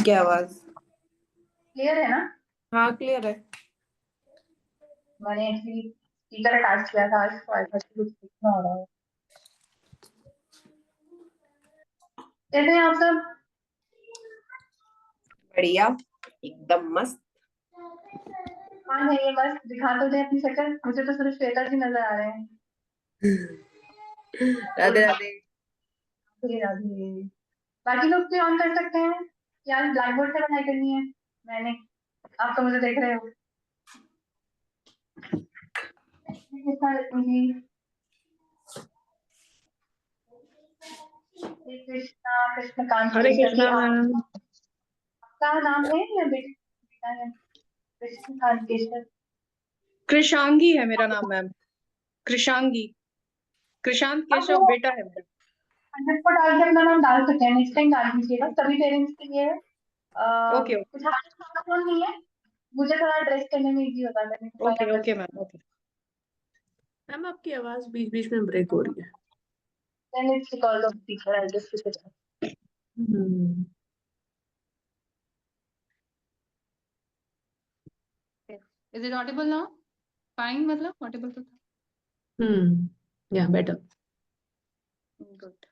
ठीक है आवाज। क्लियर है ना? हाँ क्लियर है। मैंने एक्चुअली स्पीकर अटैच किया था आज, तो आई थॉट कुछ दिखना हो रहा है। कैसे हैं आप सब? बढ़िया, एकदम मस्त। कौन है ये? बस दिखा तो दे अपनी शक्ल, मुझे तो सिर्फ श्वेता जी नजर आ रहे हैं। राधे राधे। राधे राधे। बाकी लोग भी ऑन कर सकते हैं यार, ब्लैक बोर्ड से पढ़ाई करनी है। मैंने, आप तो मुझे देख रहे हो। कृष्णा जी, श्री कृष्णा, कृष्णकांत हरे केशरी। कृष्णा मैम। आपका नाम है या बेटा है? कृष्णकांत केशर। कृषांगी है मेरा नाम मैम। कृषांगी। कृषांत अब केशव वो बेटा है मेरा। 100 को डाल के अपना नाम डाल सकते हैं, नेक्स्ट टाइम डाल दीजिएगा, सभी पेरेंट्स के लिए है। ओके कुछ हाथ फोन नहीं है, मुझे थोड़ा ड्रेस करने में इजी होता है। Okay okay ma'am okay. Ma'am आपकी आवाज बीच बीच में ब्रेक हो रही है। Then it's because of teacher, I'll just switch it off. Hmm. Is it audible now? Fine, मतलब audible तो था। या better. Good.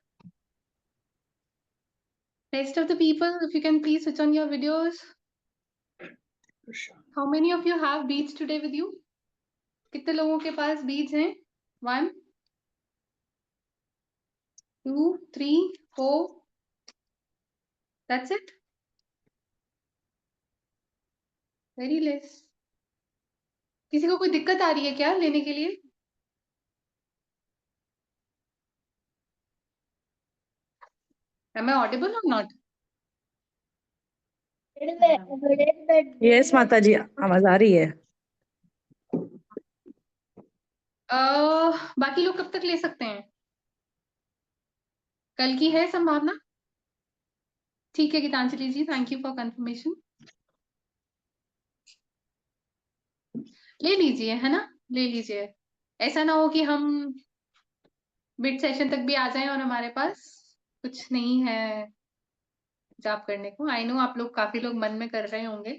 Rest of the people, if you can please switch on your videos. How many of you have beads today with you? कितने लोगों के पास beads हैं? 1, 2, 3, 4. That's it. Very less. किसी को कोई दिक्कत आ रही है क्या लेने के लिए? Am I audible or not? Yes माता जी, आवाज आ रही है। बाकी लोग कब तक ले सकते हैं? कल की है संभावना? ठीक है गीतांजलि जी, थैंक यू फॉर कंफर्मेशन। ले लीजिए, है ना, ले लीजिए। ऐसा ना हो कि हम मिड सेशन तक भी आ जाएं और हमारे पास कुछ नहीं है जाप करने को। आई नो आप लोग, काफी लोग मन में कर रहे होंगे,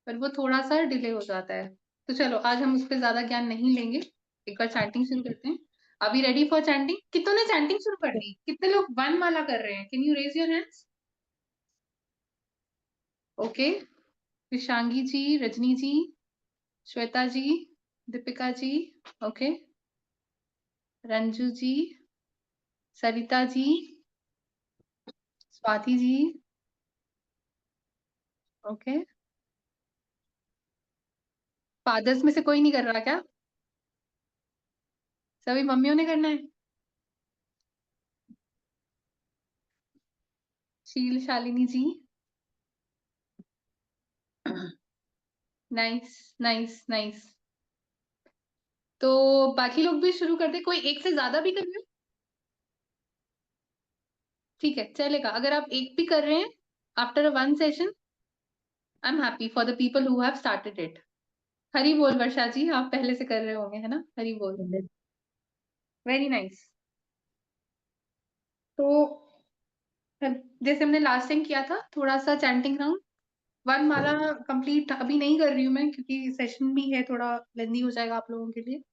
पर वो थोड़ा सा डिले हो जाता है। तो चलो आज हम उस पर ज्यादा ज्ञान नहीं लेंगे, एक बार चैंटिंग शुरू करते हैं। अभी रेडी फॉर चैंटिंग? कितनों ने चैंटिंग शुरू कर दी? कितने लोग वन माला कर रहे हैं? Can you raise your hands? Okay, Vishangi ji, Rajni ji, Shweta ji, Deepika ji, okay, Ranju ji, Sarita ji, Swati ji, okay. Fathers में से कोई नहीं कर रहा क्या? सभी मम्मियों ने करना है? शील शालिनी जी, नाइस नाइस नाइस। तो बाकी लोग भी शुरू कर दे, कोई एक से ज्यादा भी कर रहे हो? ठीक है चलेगा, अगर आप एक भी कर रहे हैं after one session, I am happy for the people who have started it. Hari बोल वर्षा जी, आप पहले से कर रहे होंगे है ना? हरी बोल, वेरी नाइस। तो जैसे हमने लास्ट टाइम किया था, थोड़ा सा चैंटिंग राउंड। वन माला कंप्लीट अभी नहीं कर रही हूँ मैं, क्योंकि सेशन भी है, थोड़ा लेंदी हो जाएगा आप लोगों के लिए।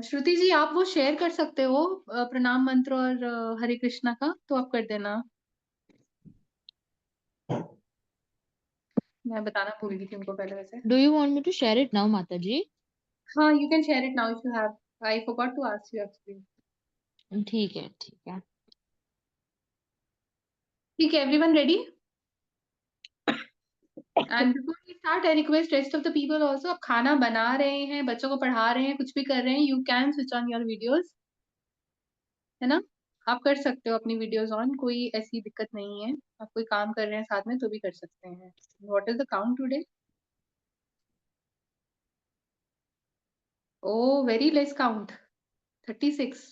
श्रुति जी आप वो शेयर कर सकते हो प्रणाम मंत्र और हरे कृष्णा का, तो आप कर देना। मैं बताना भूल गई थी उनको पहले वैसे। Do you want me to share it now, Mataji? हाँ, you can share it now if you have. I forgot to ask you actually. ठीक है ठीक है। ठीक है, everyone ready? And before we start, I request rest of the people also, आप खाना बना रहे हैं, बच्चों को पढ़ा रहे हैं, कुछ भी कर रहे हैं, you can switch on your videos, है ना? आप कर सकते हो अपनी वीडियोस ऑन, कोई ऐसी दिक्कत नहीं है। आप कोई काम कर रहे हैं साथ में तो भी कर सकते हैं। What is the count today? Oh, very less count. 36.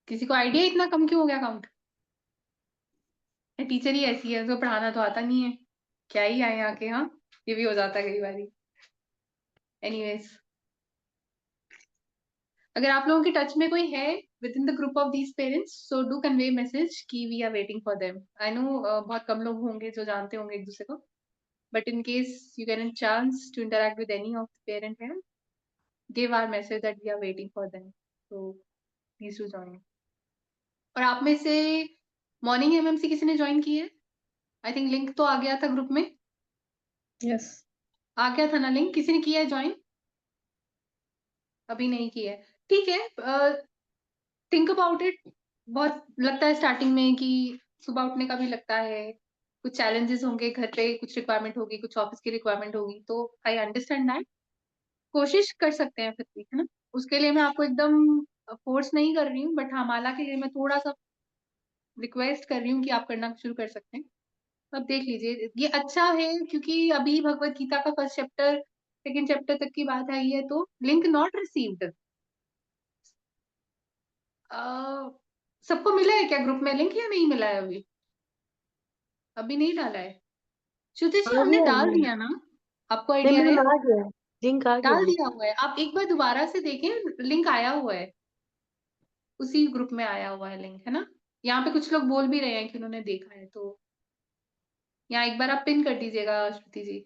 किसी को आइडिया इतना कम क्यों हो गया काउंट? टीचर ही ऐसी है, उसको पढ़ाना तो आता नहीं है, क्या ही आए आके। हाँ, ये भी हो जाता है कई बारी। एनीवेज, अगर आप लोगों के टच में कोई है within the group of these parents, so do convey message कि we are waiting for them. I know बहुत कम लोग होंगे जो जानते होंगे एक दूसरे को, but in case you get a chance to interact with any of the parent here, give our message that we are waiting for them, so please do join। और आप में से मॉर्निंग एमएमसी किसी ने ज्वाइन की है? I think link तो आ गया था ग्रुप में, यस आ गया था ना लिंक? किसी ने किया है ज्वाइन? अभी नहीं किया है, ठीक है। Think about it. बहुत लगता है स्टार्टिंग में कि सुबह उठने का भी लगता है, कुछ चैलेंजेस होंगे, घर पे कुछ रिक्वायरमेंट होगी, कुछ ऑफिस की रिक्वायरमेंट होगी, तो आई अंडरस्टैंड दैट। कोशिश कर सकते हैं फिर भी, है ना? उसके लिए मैं आपको एकदम फोर्स नहीं कर रही हूँ, बट हाँ, माला के लिए मैं थोड़ा-सा रिक्वेस्ट कर रही हूँ कि आप करना शुरू कर सकते हैं। अब देख लीजिए, ये अच्छा है क्योंकि अभी भगवत गीता का फर्स्ट चैप्टर, सेकंड चैप्टर तक की बात आई है, तो लिंक नॉट रिसीव्ड। सबको मिला है क्या ग्रुप में लिंक, या नहीं मिला है अभी? अभी नहीं डाला है। श्रुति जी, आ हमने गया डाल है। दिया ना? आपको नहीं आइडिया है? मैम आ गया है, लिंक आ गया डाल है। दिया हुआ है। आप एक बार दोबारा से देखें, लिंक आया हुआ है। उसी ग्रुप में आया हुआ है लिंक, है ना? यहाँ पे कुछ लोग बोल भी रहे हैं कि उन्होंने देखा है, तो यहाँ एक बार आप पिन कर दीजिएगा श्रुति जी।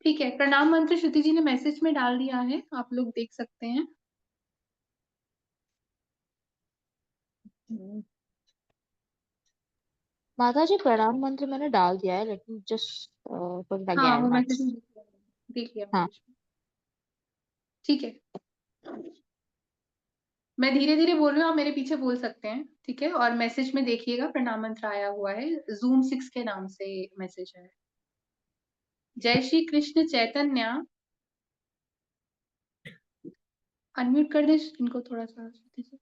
ठीक है, प्रणाम मंत्र श्रुति जी ने मैसेज में डाल दिया है, आप लोग देख सकते हैं। माता जी प्रणाम मंत्र मैंने डाल दिया है, let me just put it हाँ, वो अगेन मैसेज वंस। देख लिया हाँ मैसेज में। ठीक है, मैं धीरे-धीरे बोल रही हूँ, आप मेरे पीछे बोल सकते हैं, ठीक है? और मैसेज में देखिएगा प्रणाम मंत्र आया हुआ है, ज़ूम 6 के नाम से मैसेज है। जय श्री कृष्ण चैतन्य, अनम्यूट कर दें इनको थोड़ा-सा श्रुति जी।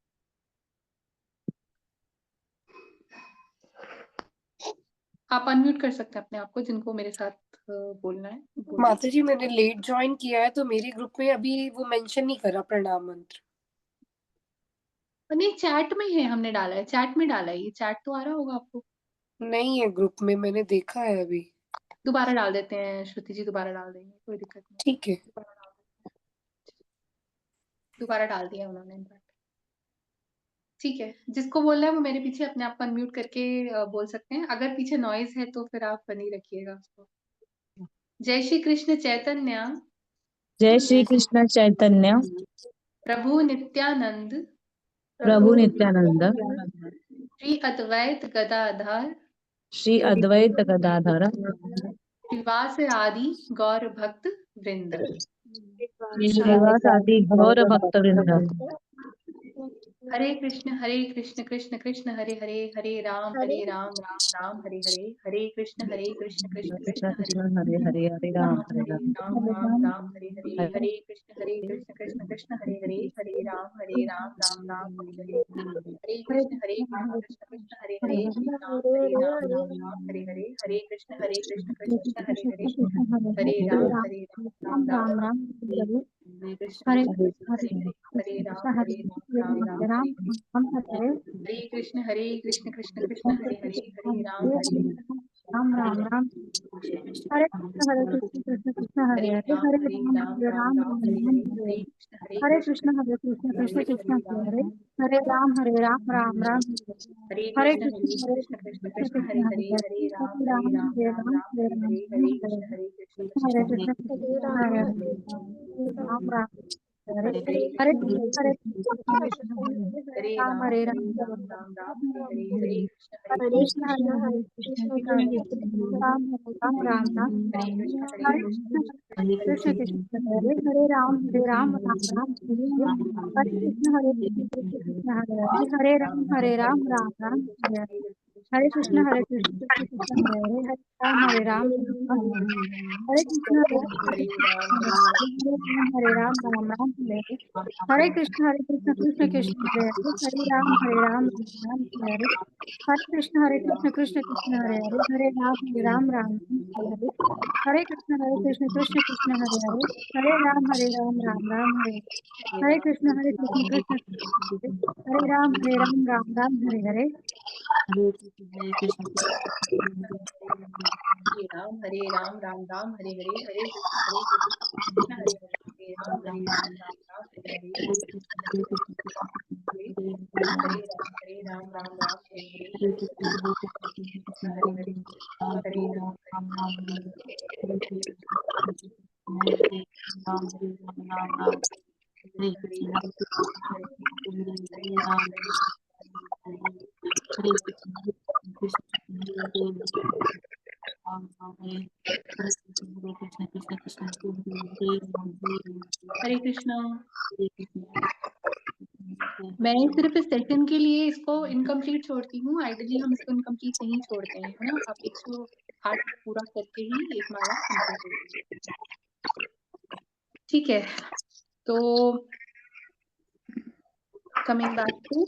आप अनम्यूट कर सकते हैं अपने आप को, जिनको मेरे साथ बोलना है, बोल माता दीजिए। जी मैंने लेट ज्वाइन किया है तो मेरे ग्रुप में अभी वो मेंशन नहीं करा प्रणाम मंत्र। नहीं, चैट में है, हमने डाला है, चैट में डाला है, ये चैट तो आ रहा होगा आपको। नहीं है ग्रुप में, मैंने देखा है अभी। दोबारा डाल देते हैं श्रुति जी, दोबारा डाल देंगे, कोई दिक्कत नहीं। ठीक है, दोबारा डाल दिया उन्होंने इनफैक्ट। ठीक है, जिसको बोलना है वो मेरे पीछे अपने आप को अनम्यूट करके बोल सकते हैं। अगर पीछे नॉइज़ है तो फिर आप बनी रखिएगा उसको। जय श्री कृष्ण चैतन्य, जय श्री कृष्ण चैतन्य प्रभु नित्यानंद, प्रभु नित्यानंद श्री अद्वैत गदाधर, श्री अद्वैत गदाधर श्रीवास आदि गौर भक्त वृंद। श्रीवास आदि गौर भक्त वृंद। हरे कृष्ण कृष्ण कृष्ण हरे हरे, हरे राम राम राम हरे हरे, हरे कृष्ण कृष्ण कृष्ण कृष्ण कृष्ण हरे कृष्ण हरे हरे, हरे राम हरे राम राम हरे हरे, हरे कृष्ण कृष्ण हरे हरे, हरे राम राम हरे हरे, हरे कृष्ण कृष्ण कृष्ण हरे हरे, हरे राम राम हरे हरे, हरे कृष्ण कृष्ण कृष्ण हरे हरे, हरे राम राम राम हरे कृष्ण हरे हरे, हरे राम राम हरे हरे, हरे कृष्ण कृष्ण कृष्ण हरे हरे, हरे राम राम राम राम हरे कृष्ण कृष्ण हरे हरे हरे राम हरे हरे, हरे कृष्ण कृष्ण कृष्ण हरे हरे राम राम हरे हरे कृष्ण कृष्ण कृष्ण हरे हरे, हरे हरे राम राम राम हरे हरे, हरे कृष्ण कृष्ण हरे कृष्ण हरे राम राम हरे हरे हरे कृष्ण हरे राम राम हरे राम हरे हरे, हरे हरे कृष्ण राम राम राम हरे कृष्ण हरे कृष्ण हरे राम राम राम हरे राम राम हरे कृष्ण कृष्ण कृष्ण हरे राम हरे कृष्ण हरे राम हरे राम राम हरे कृष्ण कृष्ण कृष्ण हरे राम राम हरे कृष्ण कृष्ण कृष्ण हरे राम राम हरे कृष्ण कृष्ण कृष्ण हरे राम राम हरे कृष्ण कृष्ण कृष्ण हरे राम राम राम हरे हरे हरे राम राम राम हरे हरे हरे कृष्ण हरे कृष्ण हरे राम राम हरे हरे हरे राम राम हरे हरे हरे हरे कृष्णा। मैं सिर्फ इस सेशन के लिए इसको इनकम्प्लीट छोड़ती हूँ। आइडियली हम इसको इनकम्प्लीट नहीं छोड़ते हैं, है ना। आप 108 पूरा करके ही एक माला कंप्लीट होगी, ठीक है। तो coming back to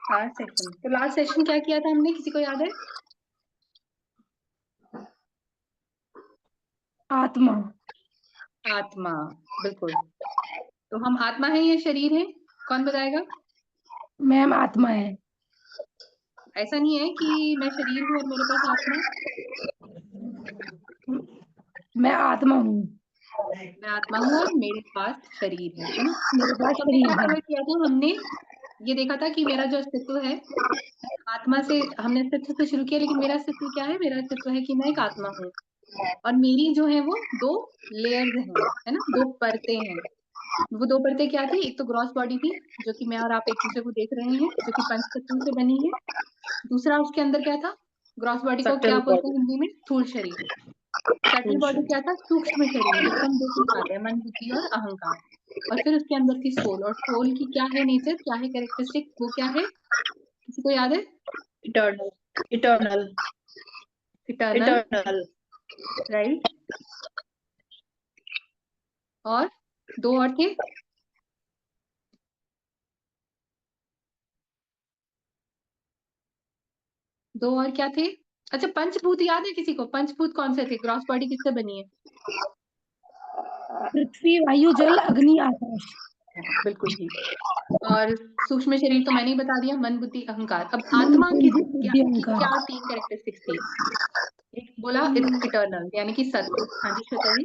last session, तो लास्ट सेशन क्या किया था हमने, किसी को याद है? आत्मा। आत्मा, बिल्कुल। तो हम आत्मा है या शरीर है, कौन बताएगा? मैम आत्मा है। ऐसा नहीं है कि मैं शरीर हूँ और मेरे पास आत्मा। मैं आत्मा हूँ। मैं आत्मा हूँ और मेरे पास शरीर है ना। मेरे पास तो हमने क्या शरीर है। कवर किया था? हमने ये देखा था कि मेरा जो अस्तित्व है, आत्मा से हमने अस्तित्व से शुरू किया, लेकिन मेरा अस्तित्व क्या है? मेरा अस्तित्व है कि मैं एक आत्मा हूँ और मेरी जो है वो 2 लेयर्स हैं, है ना, 2 परतें हैं। वो 2 परतें क्या थी? एक तो ग्रॉस बॉडी थी, जो कि मैं और आप एक दूसरे को देख रहे हैं, जो कि पंच तत्वों से बनी है। दूसरा उसके अंदर क्या था? ग्रॉस बॉडी को क्या बोलते हैं हिंदी में? स्थूल शरीर। सटल बॉडी क्या था? सूक्ष्म शरीर, जिसको हम देख नहीं पाते हैं, मन, बुद्धि और अहंकार। और फिर उसके अंदर थी सोल, और सोल की क्या है नेचर, क्या है कैरेक्टरिस्टिक, वो क्या है, किसी को याद है? Eternal eternal eternal, eternal right. और 2 और थे, दो और क्या थे? अच्छा, पंचभूत याद है किसी को? पंचभूत कौन से थे? ग्रॉस बॉडी किससे बनी है? पृथ्वी, वायु, जल, अग्नि, आकाश। बिल्कुल ठीक। और सूक्ष्म शरीर तो मैंने ही बता दिया, मन, बुद्धि, अहंकार। अब आत्मा की क्या, बुद्धि, अहंकार। क्या 3 कैरेक्टरिस्टिक्स थी? एक बोला इटर्नल, यानी कि सत्य। हाँ जी श्वेता जी।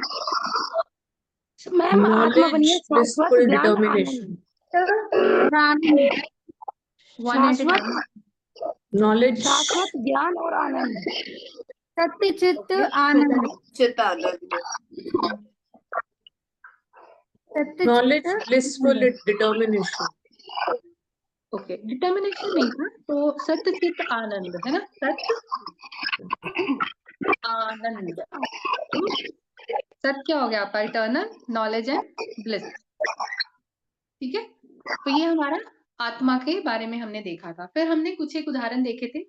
मैम आत्मा बनी है Knowledge, शाश्वत blissful ज्ञान determination. Anand. One at a शाश्वत time. Knowledge, शाश्वत ज्ञान और आनंद। सत्य चित्त Okay. आनंद। चितानंद। सत्य knowledge, चित्त blissful आनंद। determination. ओके, डिटर्मिनेशन नहीं था, तो सत्य चित्त आनंद, है ना। सत्य आनंद। सत्य क्या हो गया आपका? इटर्नल, नॉलेज एंड ब्लिस, ठीक है। तो ये हमारा आत्मा के बारे में हमने देखा था। फिर हमने कुछ एक उदाहरण देखे थे।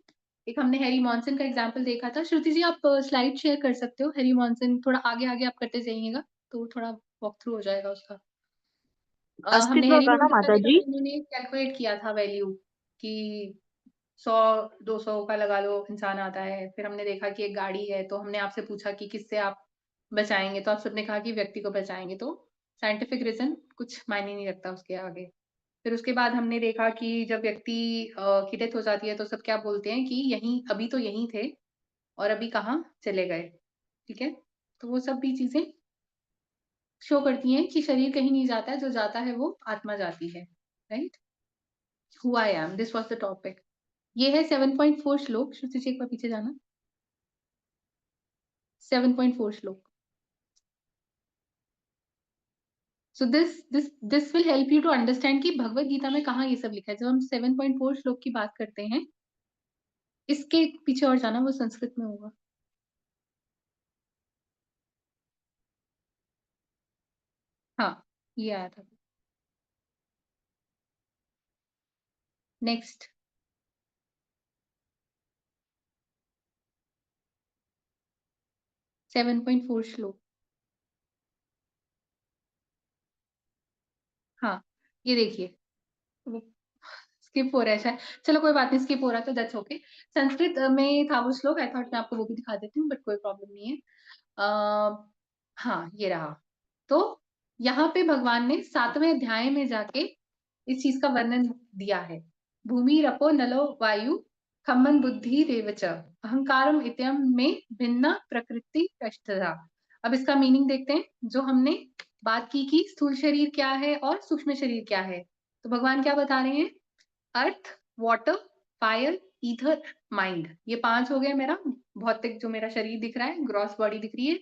एक हमने हैरी मॉन्सन का एग्जाम्पल देखा था। श्रुति जी आप स्लाइड शेयर कर सकते हो? हैरी मॉन्सन थोड़ा आगे आगे आप करते जाइएगा तो थोड़ा वॉक थ्रू हो जाएगा उसका। हमने अस्तित्व हैरी का ना मॉन्सन का माता देखा जी। था, उन्होंने कैलकुलेट किया था वैल्यू कि 100-200 का लगा लो इंसान आता है। फिर हमने देखा कि एक गाड़ी है, तो हमने आपसे पूछा कि किससे आप बचाएंगे, तो आप सबने कहा कि व्यक्ति को बचाएंगे। तो साइंटिफिक रीजन कुछ मायने नहीं रखता उसके आगे। फिर उसके बाद हमने देखा कि जब व्यक्ति की डेथ हो जाती है तो सब क्या बोलते हैं कि यहीं, अभी तो यहीं थे और अभी कहाँ चले गए, ठीक है। तो वो सब भी चीजें शो करती हैं कि शरीर कहीं नहीं जाता है, जो जाता है वो आत्मा जाती है, right. Who I am, this was the topic. ये है 7.4 श्लोक। श्रुति जी एक बार पीछे जाना। 7.4 श्लोक। So this will help you to understand कि भगवत गीता में कहाँ ये सब लिखा है। जब हम 7.4 श्लोक की बात करते हैं, इसके पीछे और जाना, वो संस्कृत में होगा। हाँ, ये आया था। नेक्स्ट, सेवन पॉइंट फोर श्लोक। हाँ, ये देखिए, स्किप हो रहा है शायद। चलो कोई बात नहीं, स्किप हो रहा है तो दैट्स ओके। संस्कृत में था वो श्लोक, आई थॉट मैं आपको वो भी दिखा देती हूँ, बट कोई प्रॉब्लम नहीं है। हाँ, ये रहा। तो यहाँ पे भगवान ने 7वें अध्याय में जाके इस चीज का वर्णन दिया है। भूमि रपो नलो वायु खम्मन बुद्धि रेवच अहंकारम इत्यम में भिन्ना प्रकृति कष्टधा। अब इसका मीनिंग देखते हैं। जो हमने बात की कि स्थूल शरीर क्या है और सूक्ष्म शरीर क्या है, तो भगवान क्या बता रहे हैं? अर्थ, वाटर, फायर, ईथर, माइंड, ये 5 हो गए मेरा भौतिक, जो मेरा शरीर दिख रहा है, ग्रॉस बॉडी दिख रही है,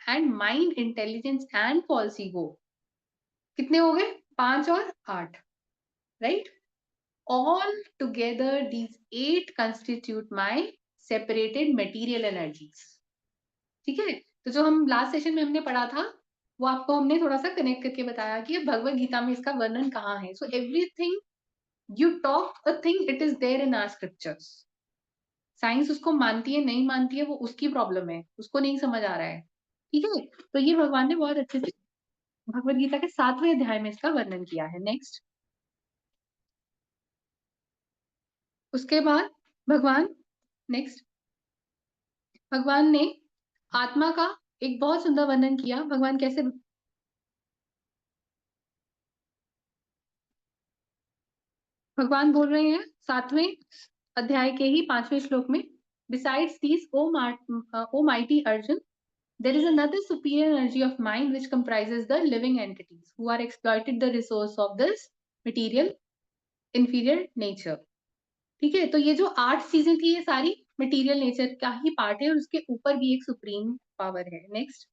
and mind, intelligence and false ego. कितने हो गए? 5 और 8, right? All together these 8 constitute my separated material energies. ठीक है, तो जो हम लास्ट सेशन में हमने पढ़ा था वो आपको हमने थोड़ा सा कनेक्ट करके बताया कि भगवत गीता में इसका वर्णन कहाँ है। So everything you talk a thing, it is there in our scriptures. Science उसको मानती है नहीं मानती है वो उसकी प्रॉब्लम है, उसको नहीं समझ आ रहा है। ठीक है, तो ये भगवान ने बहुत अच्छे से भगवत गीता के 7वें अध्याय में इसका वर्णन किया है। नेक्स्ट, उसके बाद भगवान भगवान ने आत्मा का एक बहुत सुंदर वर्णन किया। भगवान कैसे, भगवान बोल रहे हैं 7वें अध्याय के ही 5वें श्लोक में, besides these O mighty Arjun, there is another superior energy of mind which comprises the living entities who are exploited the resource of this material inferior nature। ठीक है, तो ये जो 8 चीजें थी ये सारी मटेरियल नेचर का ही पार्ट है और उसके ऊपर भी एक सुप्रीम पावर है। नेक्स्ट,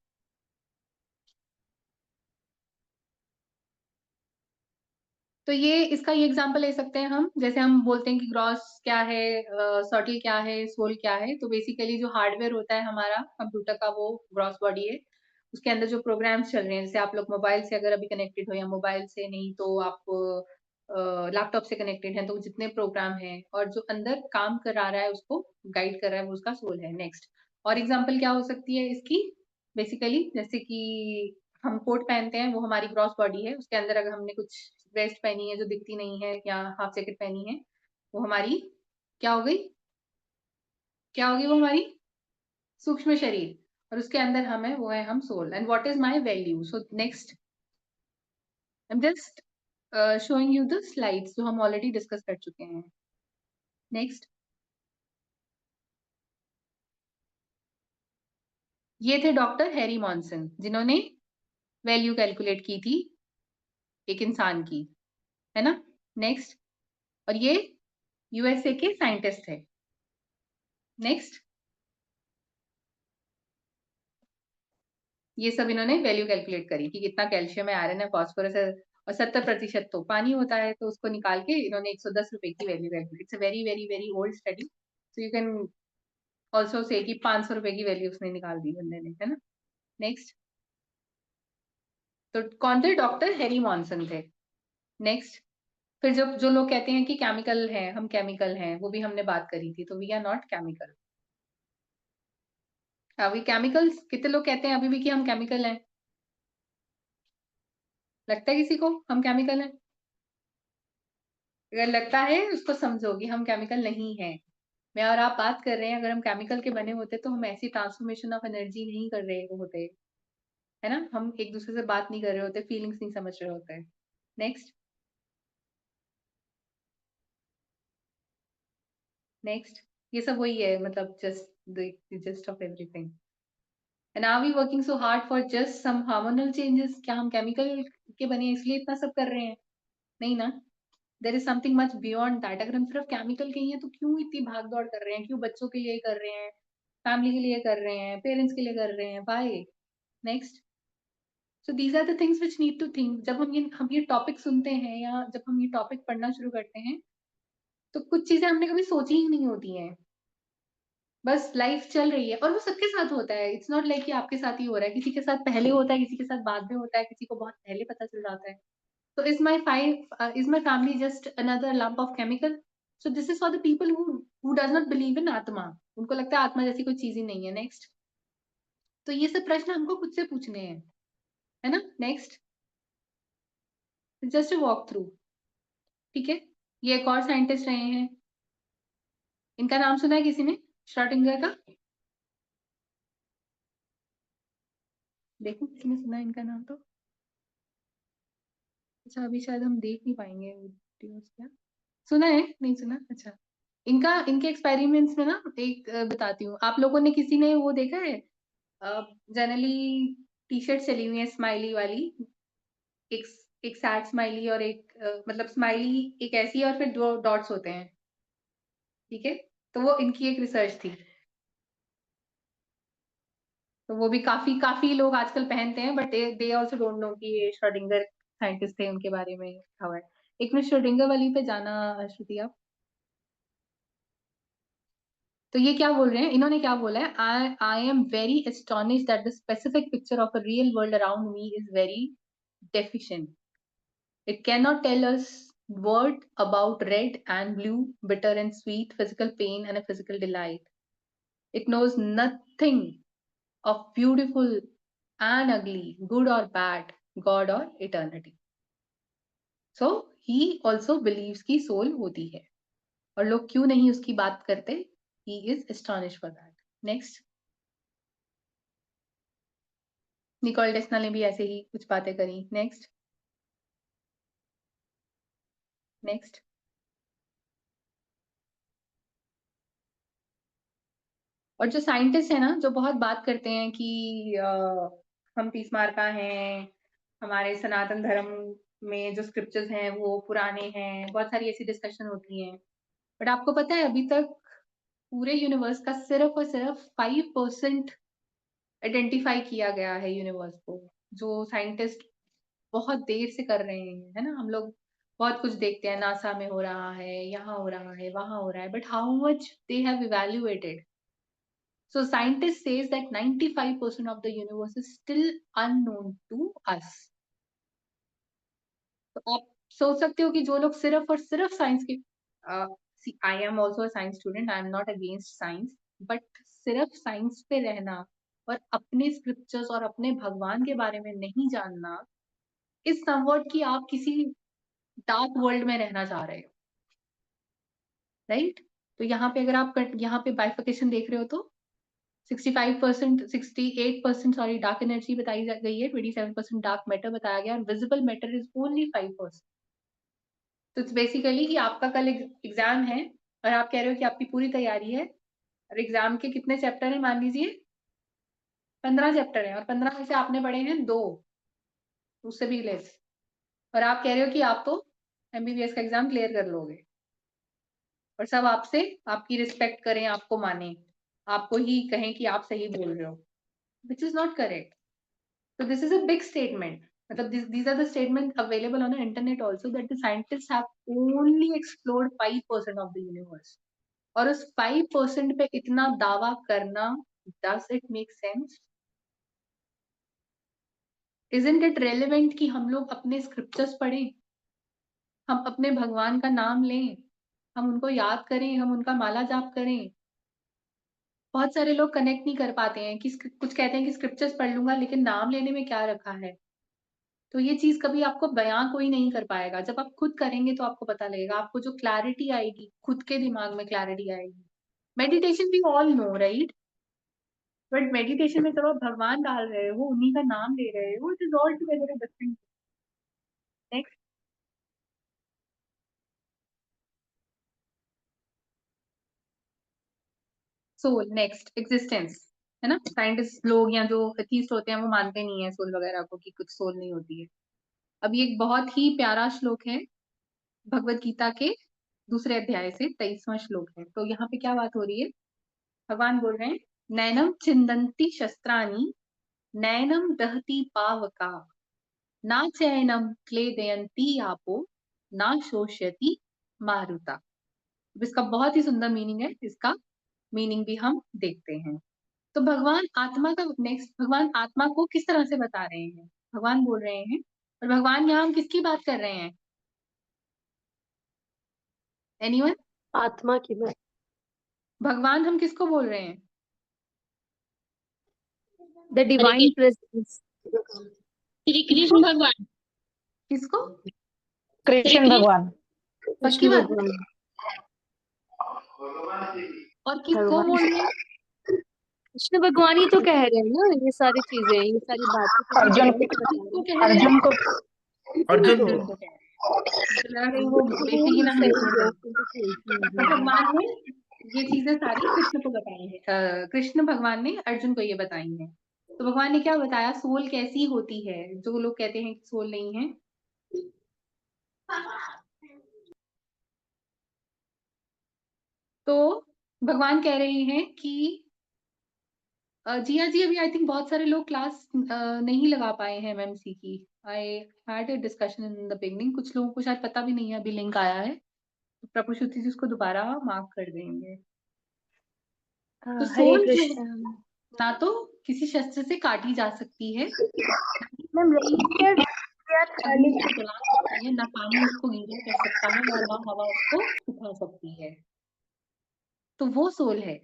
तो ये इसका ये एग्जांपल ले सकते हैं हम, जैसे हम बोलते हैं कि ग्रॉस क्या है, सॉटल क्या है, सोल क्या है। तो बेसिकली जो हार्डवेयर होता है हमारा कंप्यूटर का वो ग्रॉस बॉडी है, उसके अंदर जो प्रोग्राम्स चल रहे हैं, जैसे आप लोग मोबाइल से अगर अभी कनेक्टेड हो या मोबाइल से नहीं तो आप लैपटॉप से कनेक्टेड हैं, तो जितने प्रोग्राम हैं और जो अंदर काम करा रहा है उसको गाइड कर रहा है वो उसका सोल है। नेक्स्ट, और एग्जाम्पल क्या हो सकती है इसकी? बेसिकली जैसे कि हम कोट पहनते हैं वो हमारी ग्रॉस बॉडी है, उसके अंदर अगर हमने कुछ वेस्ट पहनी है जो दिखती नहीं है या हाफ जैकेट पहनी है, वो हमारी क्या हो गई? क्या होगी वो? हमारी सूक्ष्म शरीर, और उसके अंदर हम है वो है हम soul. And what is my value? So next, I am just showing you the slides जो हम ऑलरेडी डिस्कस कर चुके हैं। नेक्स्ट, ये थे डॉक्टर हैरी मॉनसन जिन्होंने वैल्यू कैलकुलेट की थी एक इंसान की, है ना? नेक्स्ट, और ये यूएसए के साइंटिस्ट है। नेक्स्ट, ये सब इन्होंने वैल्यू कैलकुलेट करी कि कितना कैल्शियम है, आयरन है, फॉस्फोरस है, और 70% तो पानी होता है, तो उसको निकाल के इन्होंने 110 रुपए की value calculate. It's a very very very old study, so you can also say कि 500 रुपए की वैल्यू उसने निकाल दी बंदे ने, है ना? नेक्स्ट, तो कौन थे? डॉक्टर हैरी मॉनसन थे। नेक्स्ट, फिर जो जो लोग कहते हैं कि केमिकल है, हम केमिकल हैं, वो भी हमने बात करी थी। तो वी आर नॉट केमिकल। अभी केमिकल्स, कितने लोग कहते हैं अभी भी कि हम केमिकल हैं? लगता है किसी को हम केमिकल हैं? अगर लगता है उसको समझो कि हम केमिकल नहीं है। मैं और आप बात कर रहे हैं, अगर हम केमिकल के बने होते तो हम ऐसी ट्रांसफॉर्मेशन ऑफ एनर्जी नहीं कर रहे होते, है ना? हम एक दूसरे से बात नहीं कर रहे होते, फीलिंग्स नहीं समझ रहे होते। नेक्स्ट, नेक्स्ट, ये सब वही है, मतलब just the just of everything. And are we working so hard for just some hormonal changes? क्या हम केमिकल के बने हैं इसलिए इतना सब कर रहे हैं? नहीं ना, there is something much beyond that. अगर हम सिर्फ केमिकल के ही हैं तो क्यों इतनी भाग दौड़ कर रहे हैं? क्यों बच्चों के लिए कर रहे हैं, फैमिली के लिए कर रहे हैं, पेरेंट्स के लिए कर रहे हैं? Why? Next, so these are the things which need to think. जब हम ये टॉपिक सुनते हैं या जब हम ये टॉपिक पढ़ना शुरू करते हैं तो कुछ चीजें हमने कभी सोची ही नहीं होती हैं, बस लाइफ चल रही है। और वो सबके साथ होता है, इट्स नॉट लाइक कि आपके साथ ही हो रहा है, किसी के साथ पहले होता है, किसी के साथ बाद में होता है, किसी को बहुत पहले पता चल जाता है। So is my family just another lump of chemical? So this is for the people who does not believe in आत्मा। उनको लगता है आत्मा जैसी कोई चीज ही नहीं है। नेक्स्ट, तो ये सब प्रश्न हमको खुद से पूछने हैं, है ना? Next, just walk through. ठीक है, ये एक और साइंटिस्ट रहे हैं, इनका नाम सुना है किसी ने? श्रोडिंगर का? देखो किसी ने सुना है इनका नाम? तो अच्छा, अभी शायद हम देख नहीं पाएंगे वीडियोस। क्या सुना है? नहीं सुना? अच्छा, इनके एक्सपेरिमेंट्स में ना एक बताती हूँ, आप लोगों ने किसी ने वो देखा है, जनरली टी शर्ट चली हुई है स्माइली वाली, एक एक सैड स्माइली और एक मतलब स्माइली एक ऐसी है और फिर 2 डॉट्स होते हैं, ठीक है? तो वो इनकी एक रिसर्च थी। तो वो भी काफ़ी लोग आजकल पहनते हैं, but they also don't know कि ये श्रोडिंगर साइंटिस्ट थे, उनके बारे में लिखा हुआ है। एक मिनट श्रोडिंगर वाली पे जाना श्रुति आप। तो ये क्या बोल रहे हैं, इन्होंने क्या बोला है, I am very astonished that the specific picture of a real world around me is very deficient. It cannot tell us word about red and blue, bitter and sweet, physical pain and a physical delight. It knows nothing of beautiful and ugly, good or bad, God or eternity. So he also believes कि soul होती है, और लोग क्यों नहीं उसकी बात करते? He is astonished for that. Next. Nikola Tesla ने भी ऐसे ही कुछ बातें करी. Next. Next. और जो साइंटिस्ट है ना, जो बहुत बात करते हैं कि हम 30 मार्का हैं, हमारे सनातन धर्म में जो स्क्रिप्चर्स हैं वो पुराने हैं, बहुत सारी ऐसी डिस्कशन होती हैं, बट आपको पता है अभी तक पूरे यूनिवर्स का सिर्फ और सिर्फ 5% आइडेंटिफाई किया गया है यूनिवर्स को, जो साइंटिस्ट बहुत देर से कर रहे हैं, है ना? हम लोग बहुत कुछ देखते हैं, नासा में हो रहा है, यहाँ हो रहा है, वहां हो रहा है, but how much they have evaluated. So scientists says that 95% of the universe is still unknown to us. तो आप सोच सकते हो कि जो लोग सिर्फ और सिर्फ साइंस की, see, I am also a science student, I am not against science, but सिर्फ साइंस पे रहना और अपने स्क्रिप्चर्स और अपने भगवान के बारे में नहीं जानना इस समवॉट कि आप किसी डार्क वर्ल्ड में रहना चाह रहे हो, राइट? तो यहाँ पे अगर आप यहाँ पे बाइफिकेशन देख रहे हो तो 65%, 68% सॉरी डार्क एनर्जी बताई गई है, 27% डार्क मैटर बताया गया, और विजिबल मैटर इज ओनली 5%. तो इट्स बेसिकली कि आपका कल एग्जाम है और आप कह रहे हो कि आपकी पूरी तैयारी है, और एग्जाम के कितने चैप्टर हैं, मान लीजिए 15 चैप्टर हैं, और 15 में से आपने पढ़े हैं 2, उससे भी लेस, और आप कह रहे हो कि आप तो MBBS का एग्जाम क्लियर कर लोगे, और सब आपसे आपकी रिस्पेक्ट करें, आपको माने, आपको ही कहें कि आप सही बोल रहे हो, which is not correct. So this is a big statement. These are the statements available on the internet also, that the scientists have only explored 5% of the universe. और उस 5% पे इतना दावा करना, does it make sense? Isn't it relevant कि हम लोग अपने scriptures पढ़ें, हम अपने भगवान का नाम लें, हम उनको याद करें, हम उनका माला जाप करें? बहुत सारे लोग कनेक्ट नहीं कर पाते हैं कि कुछ कहते हैं कि स्क्रिप्चर्स पढ़ लूंगा, लेकिन नाम लेने में क्या रखा है? तो ये चीज कभी आपको बयां कोई नहीं कर पाएगा, जब आप खुद करेंगे तो आपको पता लगेगा, आपको जो क्लैरिटी आएगी, खुद के दिमाग में क्लैरिटी आएगी. Meditation we all know, right? But meditation में जब आप भगवान डाल रहे हो, उन्हीं का नाम ले रहे हो, it is all together different. Next. Soul. Next. Existence, है ना? साइंटिस्ट लोग या जो एथीस्ट होते हैं वो मानते नहीं है सोल वगैरह को, कि कुछ सोल नहीं होती है. अब ये एक बहुत ही प्यारा श्लोक है भगवत गीता के दूसरे अध्याय से, 23वां श्लोक है. तो यहाँ पे क्या बात हो रही है? भगवान बोल रहे हैं, नैनम छिन्दन्ति शस्त्राणि, नैनम दहति पावका, ना चैनम क्लेदयन्ति आपो, ना शोष्यति मारुता. इसका बहुत ही सुंदर मीनिंग है, इसका मीनिंग भी हम देखते हैं. तो भगवान आत्मा का, नेक्स्ट, भगवान आत्मा को किस तरह से बता रहे हैं? भगवान बोल रहे हैं, और भगवान यहाँ हम किसकी बात कर रहे हैं? एनीवन? आत्मा की बात. भगवान हम किसको बोल रहे हैं? The divine presence. Shri Krishna भगवान. किसको? कृष्ण भगवान. पक्की बात? और किसको बोल रहे हैं? कृष्ण भगवान ही तो कह रहे हैं ना ये सारी चीजें, ये सारी बातें तो अर्जुन भगवान ही बता रहे हैं. किसको कह रहे हैं? अर्जुन को अर्जुन को कह रहे हैं. मुझे लगा कहीं वो बेटे ही ना हमें छोड़ दे। तो भगवान ने ये चीजें सारी कृष्ण को बताई है, कृष्ण भगवान ने अर्जुन को ये बताई है। तो भगवान ने क्या बताया, सोल कैसी होती है, जो लोग कहते हैं कि सोल नहीं है। तो भगवान कह रहे हैं कि जिया जी अभी आई थिंक बहुत सारे लोग क्लास नहीं लगा पाए हैं एमएमसी की। I had a discussion in the beginning, कुछ लोगों को शायद पता भी नहीं है, अभी लिंक आया है। तो प्रभु श्रुति जी उसको दोबारा मार्क कर देंगे। तो हरे सोल जो है कृष्ण। ना तो किसी शस्त्र से काटी जा सकती है, मैम रजिस्टर्ड अग्नि से जला सकती है, ना पानी उसको गीला कर सकता है और ना हवा उसको सुखा सकती है। तो वो सोल है।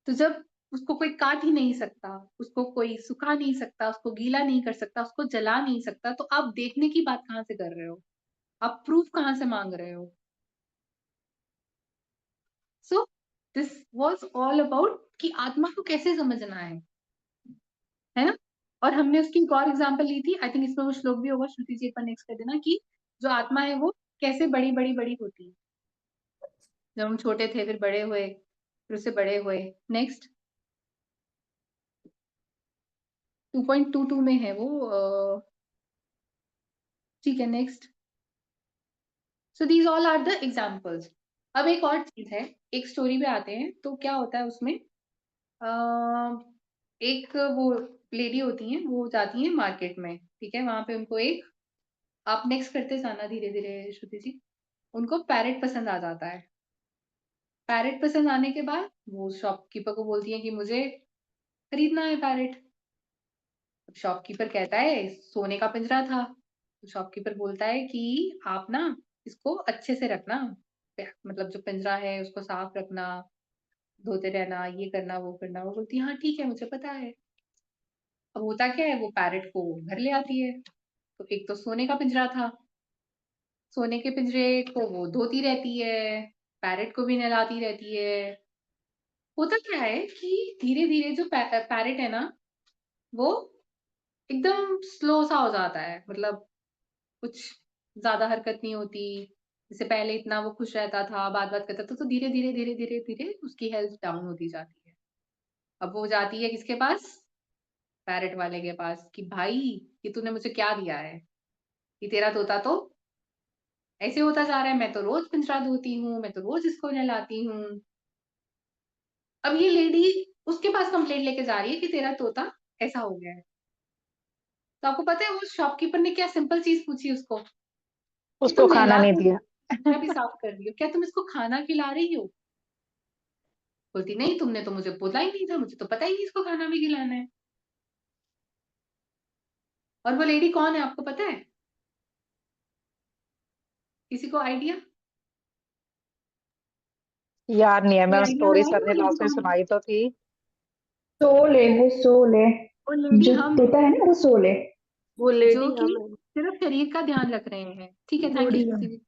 तो जब उसको कोई काट ही नहीं सकता, उसको कोई सुखा नहीं सकता, उसको गीला नहीं कर सकता, उसको जला नहीं सकता, तो आप देखने की बात कहाँ से कर रहे हो, आप प्रूफ कहाँ से मांग रहे हो। सो दिस वाज ऑल अबाउट कि आत्मा को कैसे समझना है ना। और हमने उसकी एक और एग्जाम्पल ली थी, आई थिंक इसमें वो श्लोक भी होगा, श्रुति जी पर नेक्स्ट कर देना, कि जो आत्मा है वो कैसे बड़ी बड़ी बड़ी होती है। जब हम छोटे थे फिर बड़े हुए, फिर उससे बड़े हुए। नेक्स्ट 2.22 में है वो, ठीक है। Next, so these all are the examples. अब एक और चीज है, एक स्टोरी पे आते हैं। तो क्या होता है उसमें, एक वो लेडी होती है, वो जाती है मार्केट में, ठीक है। वहां पे उनको एक, आप नेक्स्ट करते जाना धीरे धीरे श्रुति जी। उनको पैरेट पसंद आ जाता है। पैरेट पसंद आने के बाद वो शॉपकीपर को बोलती है कि मुझे खरीदना है पैरेट। शॉपकीपर कहता है सोने का पिंजरा था। तो शॉपकीपर बोलता है कि आप ना इसको अच्छे से रखना, मतलब जो पिंजरा है उसको साफ रखना, धोते रहना, ये करना वो करना। वो बोलती है हाँ ठीक है मुझे पता है। अब होता क्या है, वो पैरेट को घर ले आती है। तो एक तो सोने का पिंजरा था, सोने के पिंजरे को वो धोती रहती है, पैरेट को भी नहलाती रहती है। होता क्या है कि धीरे धीरे जो पैरेट है ना, वो एकदम स्लो सा हो जाता है, मतलब कुछ ज्यादा हरकत नहीं होती। जैसे पहले इतना वो खुश रहता था, बात बात करता था, तो धीरे धीरे धीरे धीरे धीरे उसकी हेल्थ डाउन होती जाती है। अब वो जाती है किसके पास, पैरेट वाले के पास, कि भाई ये तूने मुझे क्या दिया है, कि तेरा तोता तो ऐसे होता जा रहा है, मैं तो रोज पिंजरा धोती हूँ, मैं तो रोज इसको नहलाती हूँ। अब ये लेडी उसके पास कंप्लेंट लेके जा रही है कि तेरा तोता ऐसा हो गया है। तो आपको पता है वो शॉपकीपर ने क्या सिंपल चीज पूछी उसको, कि उसको तुम खाना नहला नहीं तो दिया। पिंजरा भी साफ कर दियो, क्या तुम इसको खाना खिला रही हो। बोलती नहीं, तुमने तो मुझे बोला ही नहीं था, मुझे तो पता ही नहीं इसको खाना भी खिलाना है। और वो लेडी कौन है आपको पता है, किसी को आइडिया, याद नहीं है, कोई मैं आइडिया स्टोरी लगाए सर वो ने लेडी लास्ट में कौन है। सुनाई तो थी। सोल है, वो सोल है। वो लेडी जो हम तोता है ना, वो सोल है। वो जो लेडी कि हम हैं। सिर्फ शरीर का ध्यान रख रहे हैं, ठीक है। थैंक यू बॉडी श्रुति जी।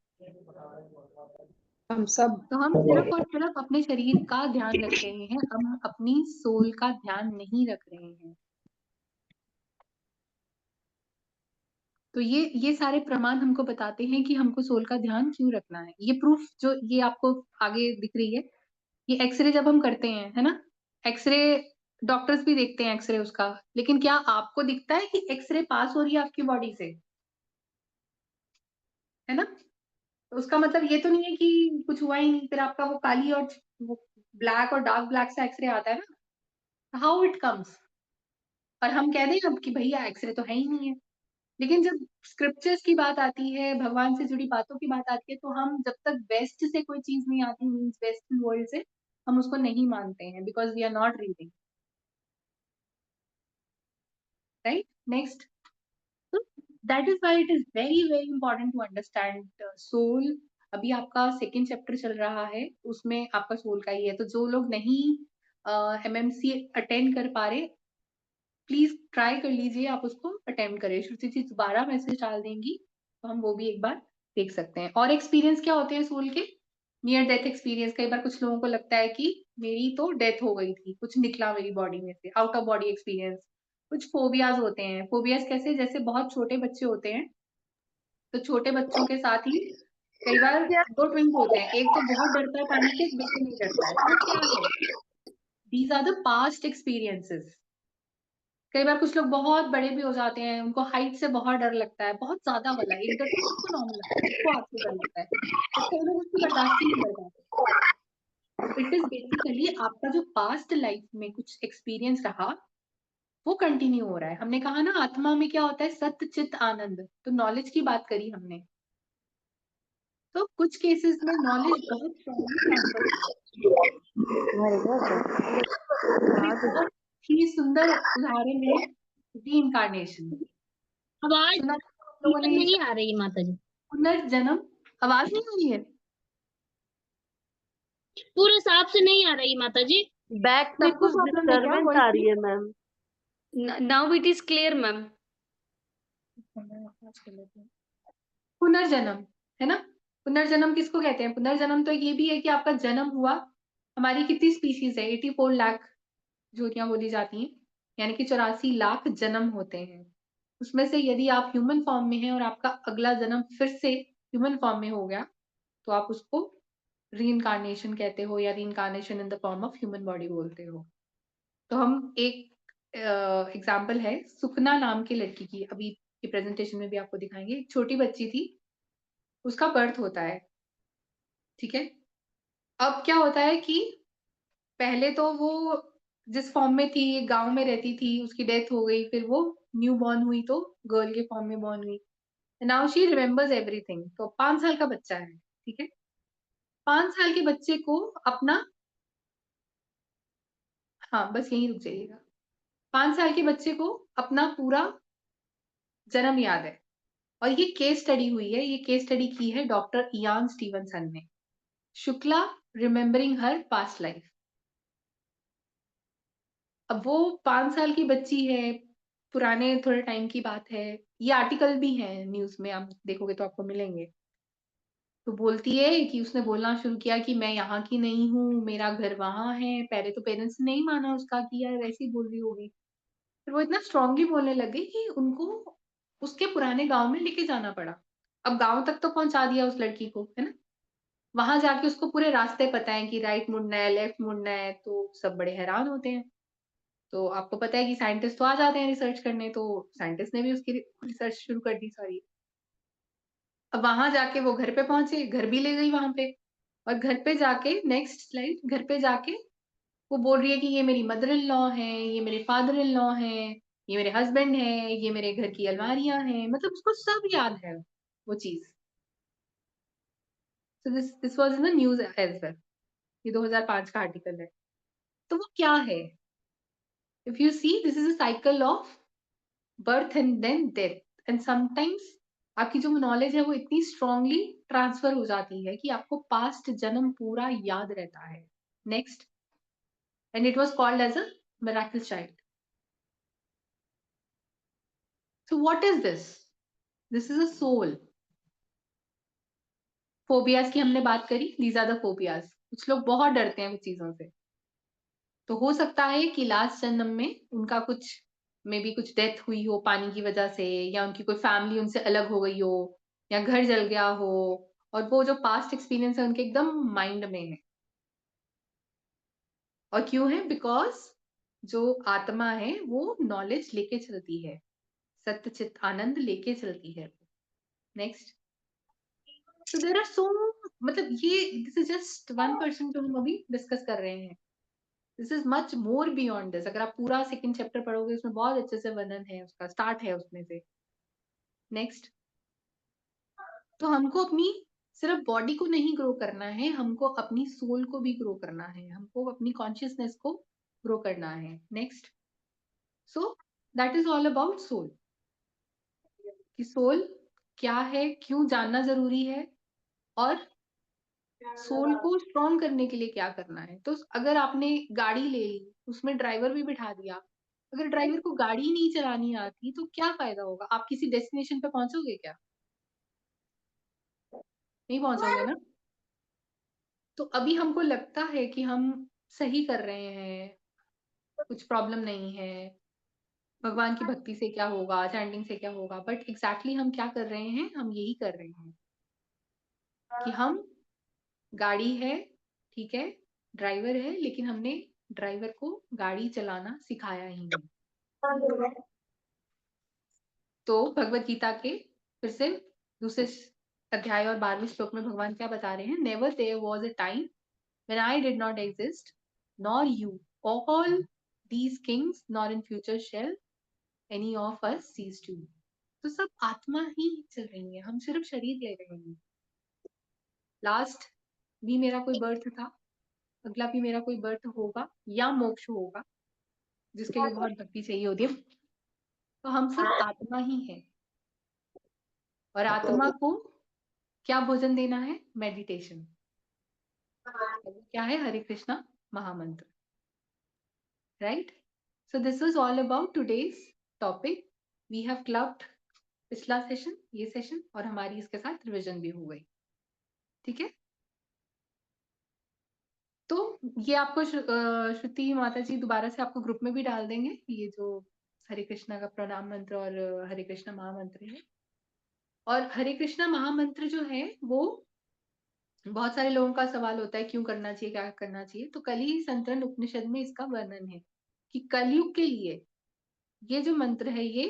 हम सब तो हम सिर्फ और सिर्फ अपने शरीर का ध्यान रख रहे हैं, हम अपनी सोल का ध्यान नहीं रख रहे हैं। तो ये सारे प्रमाण हमको बताते हैं कि हमको सोल का ध्यान क्यों रखना है। ये प्रूफ जो ये आपको आगे दिख रही है, ये एक्सरे जब हम करते हैं, है ना, एक्सरे डॉक्टर्स भी देखते हैं एक्सरे उसका, लेकिन क्या आपको दिखता है कि एक्सरे पास हो रही है आपकी बॉडी से, है ना। तो उसका मतलब ये तो नहीं है कि कुछ हुआ ही नहीं, फिर आपका वो काली और वो ब्लैक और डार्क ब्लैक सा एक्सरे आता है ना, हाउ इट कम्स। और हम कह दें अब कि भैया एक्सरे तो है ही नहीं है। लेकिन जब स्क्रिप्चर्स की बात आती है, भगवान से जुड़ी बातों की बात आती है, तो हम जब तक वेस्ट से कोई चीज नहीं आती, मीन्स वेस्टर्न वर्ल्ड से, हम उसको नहीं मानते हैं, because we are not reading, right. Next, that is why it is very very important to understand soul. अभी आपका सेकेंड चैप्टर चल रहा है, उसमें आपका सोल का ही है। तो जो लोग नहीं एमएमसी अटेंड कर पा रहे, प्लीज ट्राई कर लीजिए, आप उसको अटेम्प्ट करें। श्रुति जी दोबारा मैसेज डाल देंगी, तो हम वो भी एक बार देख सकते हैं। और एक्सपीरियंस क्या होते हैं सोल के, नियर डेथ एक्सपीरियंस। कई बार कुछ लोगों को लगता है कि मेरी तो डेथ हो गई थी, कुछ निकला मेरी बॉडी में से, आउट ऑफ बॉडी एक्सपीरियंस। कुछ फोबियाज होते हैं। फोबियाज कैसे, जैसे बहुत छोटे बच्चे होते हैं, तो छोटे बच्चों के साथ ही कई बार दो ट्विंस होते हैं, एक तो बहुत डरता है पानी से, एक बिल्कुल नहीं डरता है। तो वो क्या है? These are the past experiences. कई बार कुछ लोग बहुत बड़े भी हो जाते हैं, उनको हाइट से बहुत डर लगता है, बहुत ज्यादा वाला, एक डर तो उसको नॉर्मल लगता है, उसको आपसे डर लगता है, बट कई लोग उसको बर्दाश्त ही नहीं कर पाते। इट इज बेसिकली आपका जो पास्ट लाइफ में कुछ एक्सपीरियंस रहा वो कंटिन्यू हो रहा है। हमने कहा ना आत्मा में क्या होता है, सत्य चित आनंद, तो नॉलेज की बात करी हमने। तो कुछ केसेस में नॉलेज बहुत स्ट्रांगली ट्रांसफर ही सुंदर उदाहरण है रीइंकार्नेशन। आवाज सुना लोगों ने नहीं आ रही माता जी, पुनर्जन्म। आवाज नहीं आ रही है? पूरे साफ से नहीं आ रही माता जी। बैक तक सबको कुछ प्रॉब्लम है क्या डिस्टरबेंस वॉइस आ रही में? है ma'am. Now it is clear ma'am. पुनर्जन्म है ना? पुनर्जन्म किसको कहते हैं? पुनर्जन्म तो ये भी है कि आपका जन्म हुआ। हमारी कितनी स्पीशीज है? 84 लाख जोड़ियां बोली जाती हैं, यानी कि 84 लाख जन्म होते हैं। उसमें से यदि आप ह्यूमन फॉर्म में हैं और आपका अगला जन्म फिर से ह्यूमन फॉर्म में हो गया, तो आप उसको रीइंकार्नेशन कहते हो या reincarnation in the form of human body बोलते हो। तो हम एक एग्जाम्पल है सुखना नाम की लड़की की, अभी की प्रेजेंटेशन में भी आपको दिखाएंगे। एक छोटी बच्ची थी, उसका बर्थ होता है, ठीक है। अब क्या होता है कि पहले तो वो जिस फॉर्म में थी, गांव में रहती थी, उसकी डेथ हो गई, फिर वो न्यू बॉर्न हुई तो गर्ल के फॉर्म में बॉर्न हुई। Now she remembers everything. तो 5 साल का बच्चा है, ठीक है। 5 साल के बच्चे को अपना, हाँ बस यहीं रुक जाइएगा। 5 साल के बच्चे को अपना पूरा जन्म याद है। और ये केस स्टडी हुई है, ये केस स्टडी की है डॉक्टर इयान स्टीवनसन ने। Shukla remembering her past life. अब वो 5 साल की बच्ची है, पुराने थोड़े टाइम की बात है, ये आर्टिकल भी है न्यूज में, आप देखोगे तो आपको मिलेंगे। तो बोलती है कि उसने बोलना शुरू किया कि मैं यहाँ की नहीं हूँ, मेरा घर वहां है। पहले तो पेरेंट्स ने नहीं माना उसका कि यार ऐसी बोल रही होगी। फिर वो इतना स्ट्रांगली बोलने लगे कि उनको उसके पुराने गांव में लेके जाना पड़ा। अब गांव तक तो पहुंचा दिया उस लड़की को, है ना। वहां जाके उसको पूरे रास्ते पता है कि राइट मुड़ना है, लेफ्ट मुड़ना है, तो सब बड़े हैरान होते हैं। तो आपको पता है कि साइंटिस्ट तो आ जाते हैं रिसर्च करने, तो साइंटिस्ट ने भी उसकी रिसर्च शुरू कर दी सारी। अब वहां जाके वो घर पे पहुंचे, घर भी ले गई वहां पे। और घर पे जाके, नेक्स्ट स्लाइड, घर पे जाके वो बोल रही है कि ये मेरी मदर इन लॉ है, ये मेरे फादर इन लॉ है, ये मेरे हस्बैंड है, ये मेरे घर की अलमारियां हैं, मतलब उसको सब याद है वो चीज। So this was in the news as well. ये 2005 का आर्टिकल है। तो वो क्या है? If you see, this is a cycle of birth and then death. And sometimes आपकी जो नॉलेज है वो इतनी स्ट्रांगली ट्रांसफर हो जाती है कि आपको पास्ट जन्म पूरा याद रहता है। Next. And it was called as a miracle child. So what is this? This is a soul. Phobias की हमने बात करी, दीज आर द फोबियाज। कुछ लोग बहुत डरते हैं कुछ चीजों से। तो हो सकता है कि लास्ट जन्म में उनका कुछ, मे बी कुछ डेथ हुई हो पानी की वजह से, या उनकी कोई फैमिली उनसे अलग हो गई हो, या घर जल गया हो, और वो जो पास्ट एक्सपीरियंस है उनके एकदम माइंड में है। और क्यों है? बिकॉज जो आत्मा है वो नॉलेज लेके चलती है, सत्य चित आनंद लेके चलती है। नेक्स्ट। तो देर आर सो, मतलब ये दिस इज जस्ट 1% जो हम अभी डिस्कस कर रहे हैं। This is much more beyond this. अगर आप पूरा सेकंड चैप्टर पढ़ोगे उसमें बहुत अच्छे से वर्णन है उसका, स्टार्ट है उसमें से। नेक्स्ट। तो हमको अपनी सिर्फ बॉडी को नहीं ग्रो करना है, हमको अपनी सोल को भी ग्रो करना है, हमको अपनी कॉन्शियसनेस को ग्रो करना है। Next. So that is all about soul. कि सोल क्या है, क्यों जानना जरूरी है, और सोल को स्ट्रॉन्ग करने के लिए क्या करना है। तो अगर आपने गाड़ी ले ली, उसमें ड्राइवर भी बिठा दिया, अगर ड्राइवर को गाड़ी नहीं चलानी आती तो क्या फायदा होगा? आप किसी डेस्टिनेशन पे पहुंचोगे क्या? नहीं पहुंचोगे ना। तो अभी हमको लगता है कि हम सही कर रहे हैं, कुछ प्रॉब्लम नहीं है, भगवान की भक्ति से क्या होगा, चैंटिंग से क्या होगा, बट एग्जैक्टली हम क्या कर रहे हैं, हम यही कर रहे हैं कि हम गाड़ी है, ठीक है, ड्राइवर है, लेकिन हमने ड्राइवर को गाड़ी चलाना सिखाया ही नहीं। तो भगवत गीता के फिर से दूसरे अध्याय और 12वें श्लोक में भगवान क्या बता रहे हैं, never there was a time when I did not exist nor you all these kings nor in future shall any of us cease to. तो सब आत्मा ही चल रही है, हम सिर्फ शरीर ले रहे हैं। लास्ट भी मेरा कोई बर्थ था, अगला भी मेरा कोई बर्थ होगा या मोक्ष होगा, जिसके लिए बहुत भक्ति चाहिए होती है। तो हम सब आत्मा ही है, और आत्मा को क्या भोजन देना है, मेडिटेशन। क्या है, Hare Krishna Mahamantra, right. So this was all about today's topic. We have clubbed पिछला सेशन, ये सेशन, और हमारी इसके साथ रिविजन भी हो गई, ठीक है। तो ये आपको श्रुति माता जी दोबारा से आपको ग्रुप में भी डाल देंगे, ये जो हरे कृष्णा का प्रणाम मंत्र और हरे कृष्णा महामंत्र है। और हरे कृष्णा महामंत्र जो है वो बहुत सारे लोगों का सवाल होता है, क्यों करना चाहिए, क्या करना चाहिए। तो कली संतरण उपनिषद में इसका वर्णन है कि कलयुग के लिए ये जो मंत्र है ये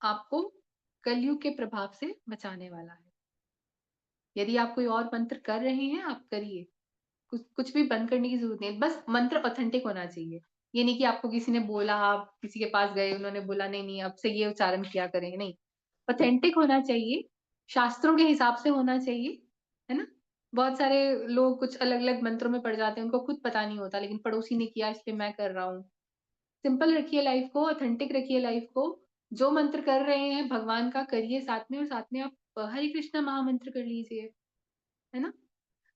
आपको कलयुग के प्रभाव से बचाने वाला है। यदि आप कोई और मंत्र कर रहे हैं, आप करिए, कुछ भी बंद करने की जरूरत नहीं है, बस मंत्र ऑथेंटिक होना चाहिए। ये नहीं कि आपको किसी ने बोला, आप किसी के पास गए, उन्होंने बोला नहीं नहीं अब से ये उच्चारण किया करें, नहीं, ऑथेंटिक होना चाहिए, शास्त्रों के हिसाब से होना चाहिए, है ना। बहुत सारे लोग कुछ अलग अलग मंत्रों में पड़ जाते हैं, उनको खुद पता नहीं होता, लेकिन पड़ोसी ने किया इसलिए मैं कर रहा हूँ। सिंपल रखिए लाइफ को, ऑथेंटिक रखिए लाइफ को। जो मंत्र कर रहे हैं भगवान का करिए साथ में, और साथ में आप हरे कृष्णा महामंत्र कर लीजिए, है ना।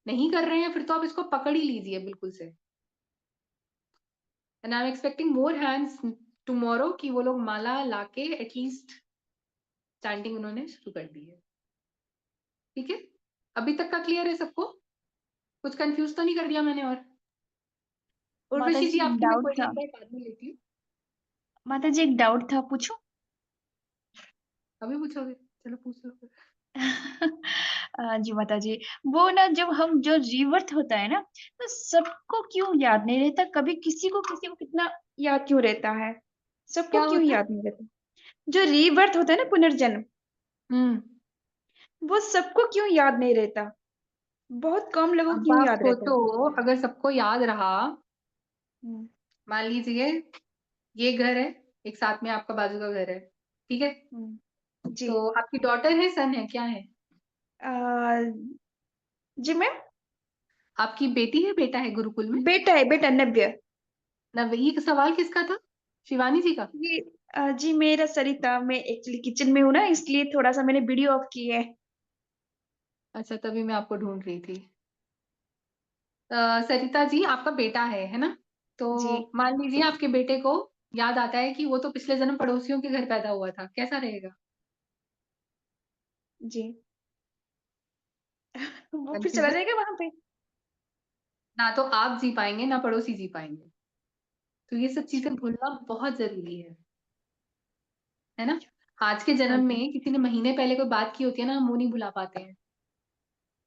नहीं कर रहे हैं फिर तो आप इसको पकड़ ही लीजिए बिल्कुल से। And I am expecting more hands tomorrow कि वो लोग माला लाके एटलीस्ट चैंटिंग उन्होंने शुरू कर दी है, ठीक है। अभी तक का क्लियर है सबको, कुछ कंफ्यूज तो नहीं कर दिया मैंने। और माता उर्वशी जी जी एक आपकी मैं डाउट क्वेरी था। बाद में लेती हूँ। माता जी एक डाउट था, पूछूं? अभी पूछोगे, चलो पूछ लो फिर। जी माता जी, वो ना जब हम जो रीबर्थ होता है ना, तो सबको क्यों याद नहीं रहता? कभी किसी को कितना याद क्यों रहता है? सबको क्या क्यों होता है? याद नहीं रहता? जो रीबर्थ होता है ना, पुनर्जन्म, वो सबको क्यों याद नहीं रहता? बहुत कम लोगों को अब क्यों आप याद रहता है? सोचो, अगर सबको याद रहा, हम्म, मान लीजिए ये घर है, एक साथ में आपका बाजू का घर है, ठीक है। जी। तो आपकी डॉटर है, सन है, क्या है? आ, जी मैम। आपकी बेटी है, बेटा है गुरुकुल में? बेटा है, बेटा नव्य। नव्य। ये सवाल किसका था, शिवानी जी का? ये जी मेरा सरिता, मैं एक्चुअली किचन में हूँ ना, इसलिए थोड़ा सा मैंने वीडियो ऑफ की है। अच्छा, तभी मैं आपको ढूंढ रही थी। सरिता जी आपका बेटा है ना। तो जी। मान लीजिए आपके बेटे को याद आता है कि वो तो पिछले जन्म पड़ोसियों के घर पैदा हुआ था, कैसा रहेगा? जी। वो फिर चला कंफ्यूजन। जाएगा वहां पे। ना तो आप जी पाएंगे ना पड़ोसी जी पाएंगे। तो ये सब अच्छा। चीजें भूलना बहुत जरूरी है ना। आज के हाँ जन्म जी। में किसी ने महीने पहले कोई बात की होती है ना, हम वो नहीं भुला पाते हैं।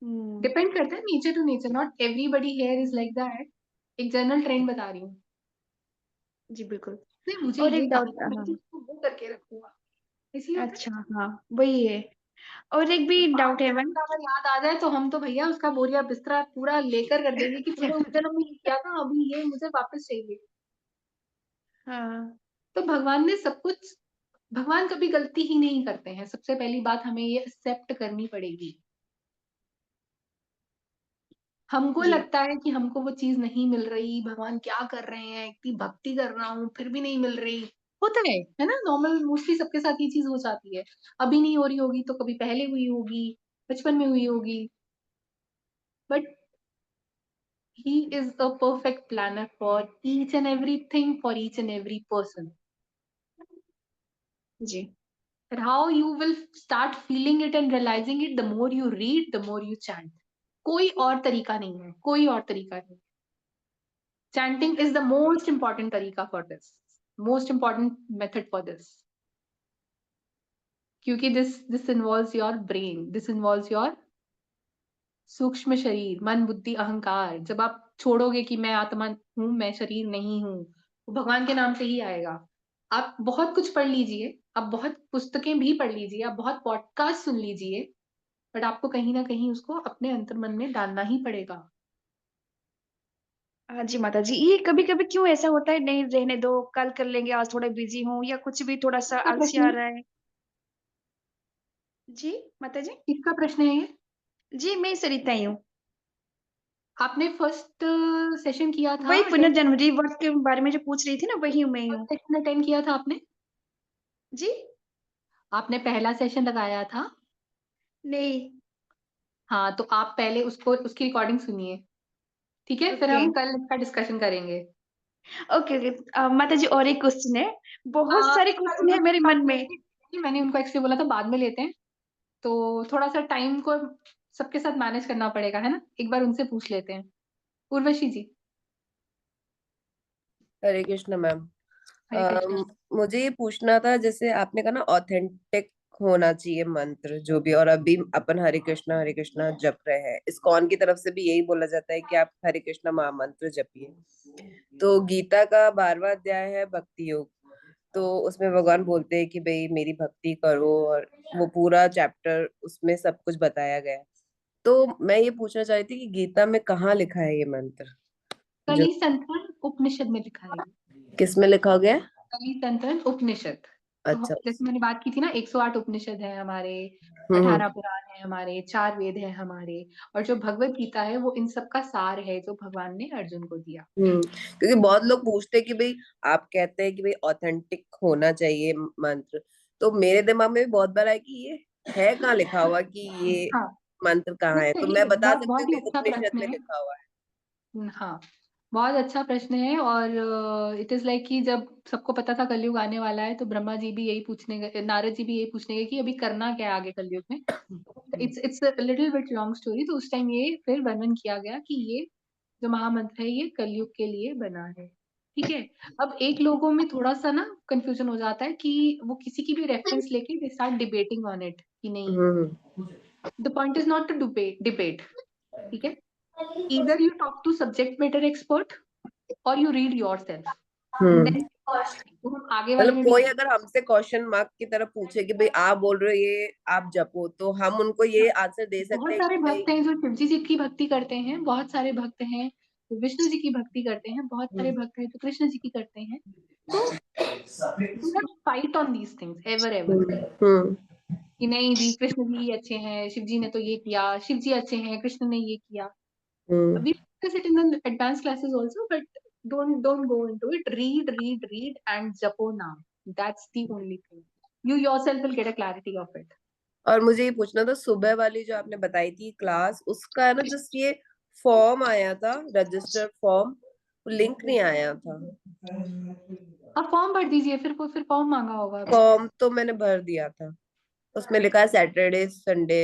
हम्म। डिपेंड करता है nature to nature, not everybody here is like that. एक जनरल ट्रेंड बता रही हूँ। जी बिल्कुल। नहीं, मुझे और ये एक कहा डाउट था, था, मैं हाँ। तो इसको वो करके रखूंगा, इसलिए होता है। अच्छा, हाँ, वही है। और एक भी पाँच डाउट है जन्म मैम। का अगर याद आ जाए तो हम तो भैया उसका बोरिया बिस्तरा पूरा लेकर कर देंगे कि तुमने उस जन्म में ये किया था, अभी ये मुझे वापस चाहिए। हाँ तो भगवान ने सब कुछ, भगवान कभी गलती ही नहीं करते हैं। सबसे पहली बात हमें ये एक्सेप्ट करनी पड़ेगी। हमको जी। लगता है कि हमको वो चीज नहीं मिल रही, भगवान क्या कर रहे हैं, इतनी भक्ति कर रहा हूँ फिर भी नहीं मिल रही। होता है ना, नॉर्मल, मोस्टली सबके साथ ये चीज हो जाती है। अभी नहीं हो रही होगी तो कभी पहले हुई होगी, बचपन में हुई होगी। But he is a perfect planner for each and everything, for each and every person. जी। And how you will start feeling it and realizing it, the more you read, the more you chant. कोई और तरीका नहीं है, कोई और तरीका नहीं। Chanting is the most important तरीका for this. most important method for this, क्योंकि this involves your brain, this involves your सूक्ष्म शरीर, मन, बुद्धि, अहंकार। जब आप छोड़ोगे कि मैं आत्मा हूँ, मैं शरीर नहीं हूँ, वो भगवान के नाम से ही आएगा। आप बहुत कुछ पढ़ लीजिए, आप बहुत पुस्तकें भी पढ़ लीजिए, आप बहुत पॉडकास्ट सुन लीजिए, बट आपको कहीं ना कहीं उसको अपने अंतर्मन में डालना ही पड़ेगा। हाँ जी माता जी, ये कभी कभी क्यों ऐसा होता है, नहीं रहने दो, कल कर लेंगे, आज थोड़ा बिजी हूँ, या कुछ भी थोड़ा सा किसका आलसी प्रश्न आ है? रहा है। जी माता जी। किसका प्रश्न है ये? जी मैं सरिता ही हूँ। आपने फर्स्ट सेशन किया था? वही पुनर्जन्म रीबर्थ के बारे में जो पूछ रही थी ना, वही मैं ही हूँ। सेशन अटेंड किया था आपने? जी आपने पहला सेशन लगाया था? नहीं। हाँ, तो आप पहले उसको उसकी रिकॉर्डिंग सुनिए, ठीक है? फिर ओके हम कल इसका डिस्कशन करेंगे। Okay okay. माता जी और एक क्वेश्चन है, बहुत सारे एक बार क्वेश्चन है मेरे मन में। मैंने उनको एक्चुअली बोला था बाद में लेते हैं, तो थोड़ा सा टाइम को सबके साथ मैनेज करना पड़ेगा, है ना? एक बार उनसे पूछ लेते हैं। उर्वशी जी। हरे कृष्ण मैम। हरे कृष्ण। मुझे ये पूछना था, जैसे आपने कहा ना ऑथेंटिक होना चाहिए मंत्र जो भी, और अभी अपन हरे कृष्णा जप रहे हैं, इस्कॉन की तरफ से भी यही बोला जाता है कि आप हरे कृष्णा महामंत्र जपिए। तो गीता का 12वां अध्याय है भक्ति योग, तो उसमें भगवान बोलते हैं कि भाई मेरी भक्ति करो, और वो पूरा चैप्टर उसमें सब कुछ बताया गया है। तो मैं ये पूछना चाहती थी कि गीता में कहाँ लिखा है ये मंत्र? जो कली संतन उपनिषद में लिखा है। किस में लिखा गया है? कली संतन उपनिषद। अच्छा। जैसे मैंने बात की थी ना, 108 उपनिषद है हमारे, हम्म 18 पुराण है हमारे, 4 वेद है हमारे, और जो भगवत गीता है वो इन सब का सार है जो भगवान ने अर्जुन को दिया। क्योंकि बहुत लोग पूछते हैं कि भाई आप कहते हैं कि भाई ऑथेंटिक होना चाहिए मंत्र, तो मेरे दिमाग में भी बहुत बार है कि ये है कहाँ लिखा हुआ कि ये हाँ, मंत्र कहाँ है, तो सही मैं है, बता बहुत सकती बहुत हूँ ही कि अच्छा उपनिषद प्रश्न में है। लिखा हुआ है। हाँ, बहुत अच्छा प्रश्न है। और इट इज लाइक कि जब सबको पता था कलयुग आने वाला है, तो ब्रह्मा जी भी यही पूछने गए, नारद जी भी यही पूछने गए कि अभी करना क्या है आगे कलयुग में। It's little bit long story. तो उस टाइम ये फिर वर्णन किया गया कि ये जो महामंत्र है ये कलयुग के लिए बना है, ठीक है? अब एक लोगों में थोड़ा सा ना कंफ्यूजन हो जाता है कि वो किसी की भी रेफरेंस लेके they start debating on it कि नहीं, the point is not to debate, ठीक है? Either you talk to subject matter expert or you read yourself. Hmm Then तो हम आगे वाले मतलब में भी कोई अगर हमसे क्वेश्चन मार्क की तरह पूछे कि भाई आप बोल रहे हो ये आप जपो, तो हम उनको ये आंसर दे सकते बहुत हैं सारे कि भाई भक्त हैं जो शिव जी की भक्ति करते हैं, बहुत सारे भक्त हैं जो विष्णु जी की भक्ति करते हैं, बहुत सारे भक्त हैं जो कृष्ण जी की करते हैं। तो do not fight on these things ever ever कि नहीं जी कृष्ण जी ही अच्छे हैं, शिव जी ने तो ये किया, शिव जी अच्छे हैं, कृष्ण ने ये किया। We discuss it in the advanced classes also, but don't go into it. Read and japo naam. That's the only thing. You yourself will get a clarity of it. और मुझे ये पूछना था, सुबह वाली जो आपने बताई थी क्लास, उसका है ना जस्ट ये फॉर्म आया था, रजिस्टर फॉर्म, लिंक नहीं आया था। आप फॉर्म भर दीजिए, फिर फॉर्म मांगा होगा। फॉर्म तो मैंने भर दिया था, उसमें लिखा है Saturday Sunday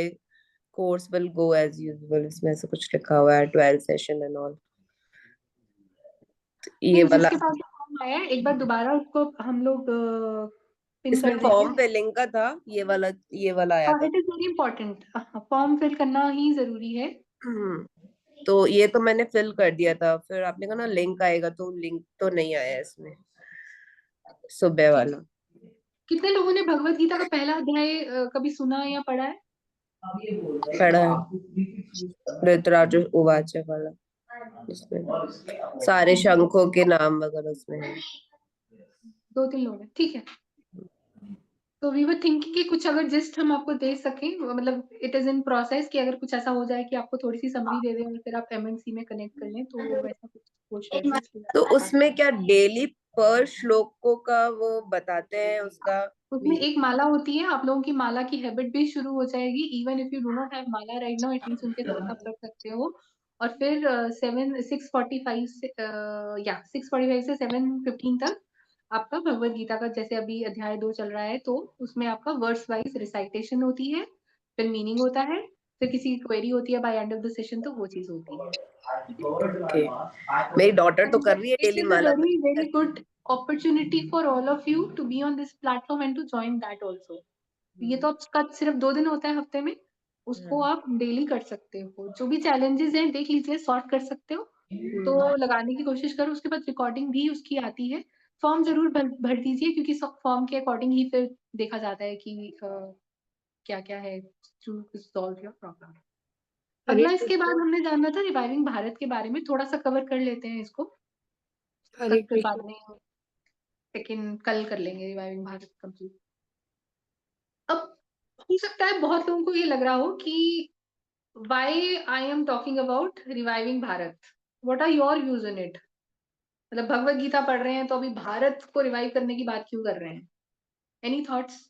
course will go as usual, इसमें ऐसा कुछ लिखा हुआ है 12 सेशन एंड ऑल। ये वाला जिसके पास फॉर्म आया है एक बार दोबारा उसको हम लोग पिन इसमें कर फॉर्म देंगे। फिलिंग का था, ये वाला आया था। It is very important, form fill करना ही जरूरी है। तो ये तो मैंने फिल कर दिया था, फिर आपने कहा ना लिंक आएगा, तो लिंक तो नहीं आया इसमें सुबह वाला। कितने लोगों ने भगवत गीता का पहला अध्याय कभी सुना या पढ़ा है? पढ़ा है, धृतराष्ट्र उवाच वाला, उसमें सारे शंखों के नाम वगैरह उसमें है। 2-3 लोग हैं, ठीक है। तो वी वर थिंकिंग कि कुछ अगर जिस्ट हम आपको दे सकें, मतलब इट इज इन प्रोसेस कि अगर कुछ ऐसा हो जाए कि आपको थोड़ी सी समरी दे दें और फिर आप एमएनसी में कनेक्ट कर लें, तो वैसा कुछ कोशिश तो उसमें क्या डेली पर श्लोकों का वो बताते हैं उसका? उसमें एक माला होती है, आप लोगों की माला की हैबिट भी शुरू हो जाएगी। Even if you do not have Mala right now, at least उनके साथ आप कर सकते हो। और फिर 6:45 से 7:15 तक आपका भगवत गीता का, जैसे अभी अध्याय 2 चल रहा है, तो उसमें आपका वर्स वाइज रिसाइटेशन होती है, फिर मीनिंग होता है, फिर किसी की क्वेरी होती है by end of the session, तो वो चीज होती है। Okay. मेरी डॉटर तो कर रही है It daily is a Mala, very, very good opportunity for all of you to be on this platform and to join that also. ये तो आपका सिर्फ 2 दिन होता है हफ्ते में, उसको आप डेली कर सकते हो। जो भी चैलेंजेस हैं देख लीजिए, सॉर्ट कर सकते हो तो लगाने की कोशिश करो। उसके बाद रिकॉर्डिंग भी उसकी आती है। फॉर्म जरूर भर दीजिए, क्योंकि फॉर्म के अकॉर्डिंग ही फिर देखा जाता है कि क्या क्या है टू सॉल्व योर प्रॉब्लम। अगला इसके बाद हमने जानना था रिवाइविंग भारत के बारे में, थोड़ा सा कवर कर लेते हैं इसको। हरे फिर बाद कृष्ण। में सेकंड कल कर लेंगे रिवाइविंग भारत कंप्लीट। अब हो सकता है बहुत लोगों को ये लग रहा हो कि why I am talking about reviving Bharat, what are your views in it? मतलब भगवत गीता पढ़ रहे हैं तो अभी भारत को रिवाइव करने की बात क्यों कर रहे हैं? Any thoughts?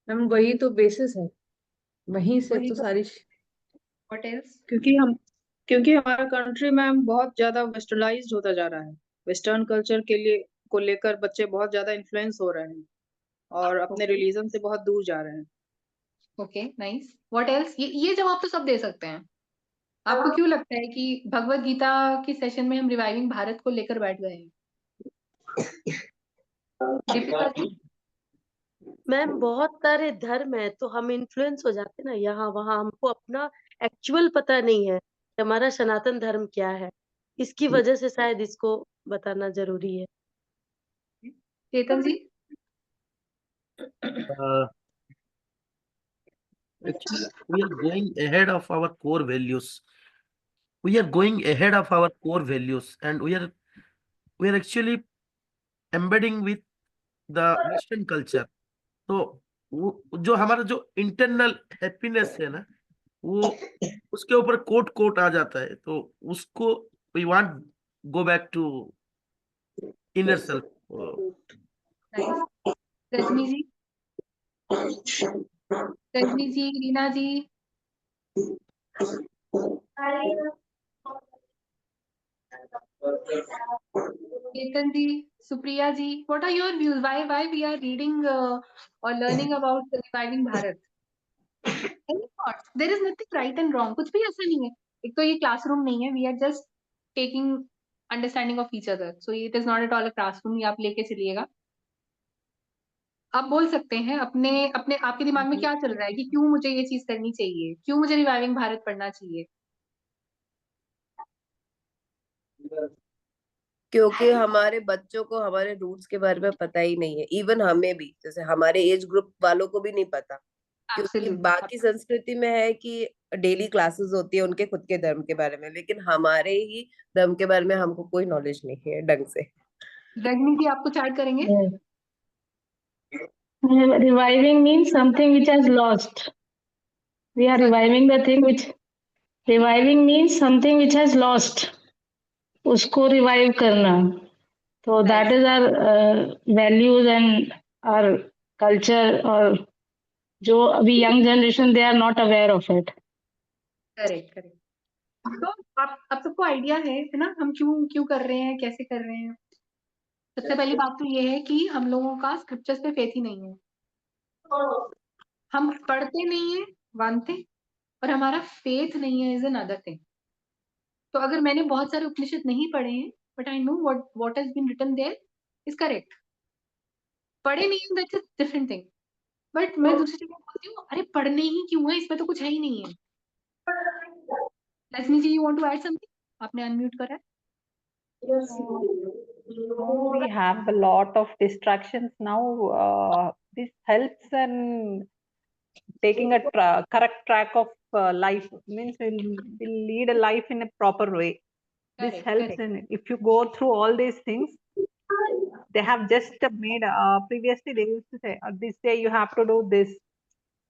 मैम वही तो बेसिस है, वहीं से वही तो तो। सारी व्हाट एल्स? क्योंकि हमारा कंट्री मैम बहुत ज्यादा वेस्टर्नाइज्ड होता जा रहा है। वेस्टर्न कल्चर के लिए को लेकर बच्चे बहुत ज्यादा इन्फ्लुएंस हो रहे हैं और अपने ओके रिलीजन से बहुत दूर जा रहे हैं। Okay nice. What else? ये जवाब तो सब दे सकते हैं। आपको क्यों लगता है कि भगवत गीता के सेशन में हम रिवाइविंग भारत को लेकर बैठ गए हैं? दीपिका जी? मैम बहुत सारे धर्म है तो हम इन्फ्लुएंस हो जाते हैं ना, यहाँ वहाँ हमको अपना एक्चुअल पता नहीं है कि हमारा सनातन धर्म क्या है। इसकी वजह से शायद इसको बताना जरूरी है। चेतन जी? Actually, we are going ahead of our core values. We are going ahead of our core values, and we are actually embedding with the Western culture. तो जो हमारा जो इंटरनल हैप्पीनेस है ना, वो उसके ऊपर कोट कोट आ जाता है, तो उसको we want go back to inner self. Nice. Rajni ji? Rajni ji, Reena ji? Ketan ji, Supriya ji, what are your views? Why we are reading or learning about reviving Bharat? Any thoughts? There is nothing right and wrong. कुछ भी ऐसा नहीं है। एक तो ये classroom नहीं है. We are just taking understanding of each other. So it is not at all a classroom. ये आप लेके चलिएगा। आप बोल सकते हैं अपने अपने आपके दिमाग में क्या चल रहा है कि क्यों मुझे ये चीज करनी चाहिए, क्यों मुझे रिवाइविंग भारत पढ़ना चाहिए। क्योंकि हमारे बच्चों को हमारे रूट्स के बारे में पता ही नहीं है। इवन हमें भी, जैसे हमारे एज ग्रुप वालों को भी नहीं पता, क्योंकि Absolutely. बाकी संस्कृति में है कि डेली क्लासेस होती है उनके खुद के धर्म के बारे में, लेकिन हमारे ही धर्म के बारे में हमको कोई नॉलेज नहीं है ढंग से। रजनी जी आप कुछ ऐड करेंगे? Reviving means something which has lost. We are reviving the thing which, reviving means something which has lost. उसको revive करना. So that is our values and our culture, और जो अभी young generation they are not aware of it. Correct correct. तो आप सबको idea है ना हम क्यों क्यों कर रहे हैं, कैसे कर रहे हैं। सबसे पहली बात तो ये है कि हम लोगों का स्क्रिप्चर्स पे फेथ ही नहीं है। हम पढ़ते नहीं है मानते, और हमारा फेथ नहीं है इज एन अदर थिंग। तो अगर मैंने बहुत सारे उपनिषद नहीं पढ़े हैं but I know what has been written there is correct, पढ़े नहीं है that's a different thing. But मैं दूसरी जगह बोलती हूँ अरे पढ़ने ही क्यों है, इसमें तो कुछ है ही नहीं है। Rajni ji you want to add something? आपने अनम्यूट करा है। We have a lot of distractions now. This helps in taking a correct track of life. Means we'll lead a life in a proper way. This helps in, if you go through all these things, they have just made, previously they used to say, this day you have to do this.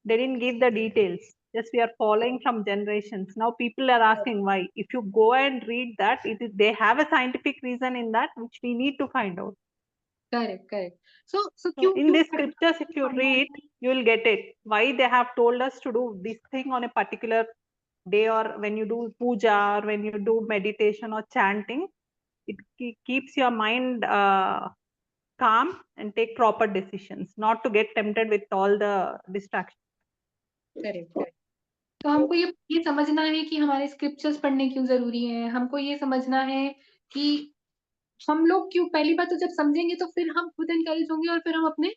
They didn't give the details. Just we are following from generations. Now people are asking why. If you go and read that, they have a scientific reason in that, which we need to find out. Correct. So in these scriptures, if you read, you will get it. Why they have told us to do this thing on a particular day, or when you do puja, or when you do meditation or chanting, it keeps your mind calm and take proper decisions, not to get tempted with all the distractions. Correct. तो हमको ये समझना है कि हमारे scriptures पढ़ने क्यों जरूरी है, हमको ये समझना है कि हम लोग क्यों, पहली बात तो जब समझेंगे तो फिर हम खुद एनकरेज होंगे और फिर हम अपने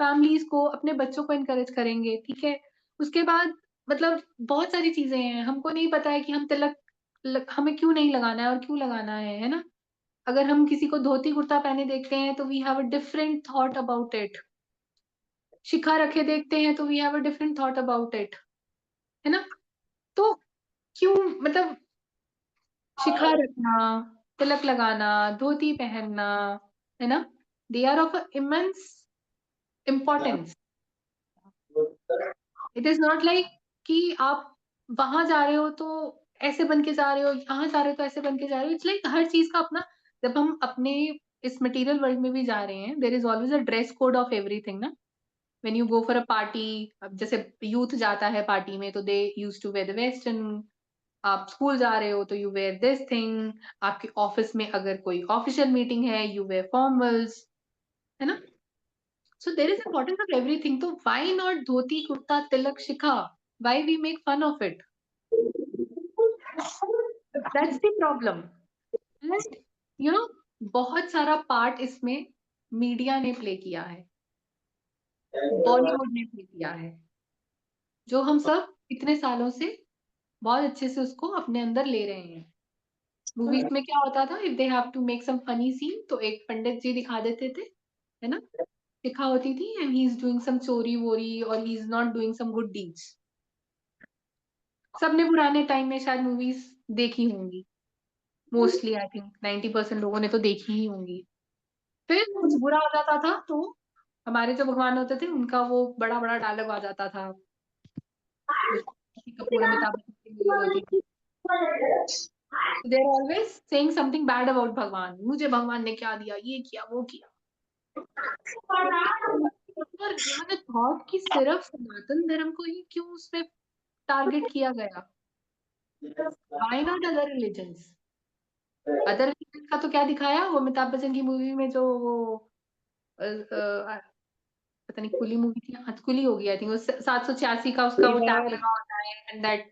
फैमिलीज को, अपने बच्चों को एनकरेज करेंगे, ठीक है। उसके बाद मतलब बहुत सारी चीजें हैं, हमको नहीं पता है कि हम तिलक हमें क्यों नहीं लगाना है और क्यों लगाना है ना। अगर हम किसी को धोती कुर्ता पहने देखते हैं तो we have a different thought about it, शिखा रखे देखते हैं तो we have a different thought about it, है ना। तो क्यों, मतलब शिखा रखना, तिलक लगाना, धोती पहनना, है ना, they are of immense importance. It is not like कि आप वहां जा रहे हो तो ऐसे बन के जा रहे हो, यहाँ जा रहे हो तो ऐसे बन के जा रहे हो। इट्स लाइक हर चीज का अपना, जब हम अपने इस मटेरियल वर्ल्ड में भी जा रहे हैं, there is always a dress code of everything ना। When you go for a party, अब जैसे यूथ जाता है पार्टी में तो they use to wear the western, आप स्कूल जा रहे हो तो यू वेयर दिस थिंग, आपके ऑफिस में अगर कोई ऑफिशियल मीटिंग है यू वेयर फॉर्मल्स, है ना। So there is importance of everything. तो why not dhoti kurta Tilak Shikha? Why we make fun of it? That's the problem. And you know, बहुत सारा पार्ट इसमें मीडिया ने प्ले किया है, बॉलीवुड ने प्ले किया है, जो हम सब इतने सालों से बहुत अच्छे से उसको अपने अंदर ले रहे हैं। मूवीज में क्या होता था, if they have to make some funny scene तो एक पंडित जी दिखा देते थे, है ना, शिखा होती थी and he is doing some चोरी वोरी और he is not doing some good deeds. सबने पुराने टाइम में शायद मूवीज देखी होंगी, मोस्टली आई थिंक 90% लोगों ने तो देखी ही होंगी। फिर कुछ बुरा हो जाता था तो हमारे जो भगवान होते थे उनका वो बड़ा बड़ा डायलॉग आ जाता था, कपूर अमिताभ बच्चन की मूवीज होती थी, they are always saying something bad about भगवान, मुझे भगवान ने क्या दिया, ये किया वो किया। और मैंने थॉट कि सिर्फ सनातन धर्म को ही क्यों उसमें टारगेट किया गया, why not other religions. Other religion का तो क्या दिखाया वो अमिताभ बच्चन की मूवी में, जो वो पता नहीं कुली मूवी थी, हाँ कुली होगी आई थिंक, 786 का उसका वो टैग दीवार लगा होता है एंड दैट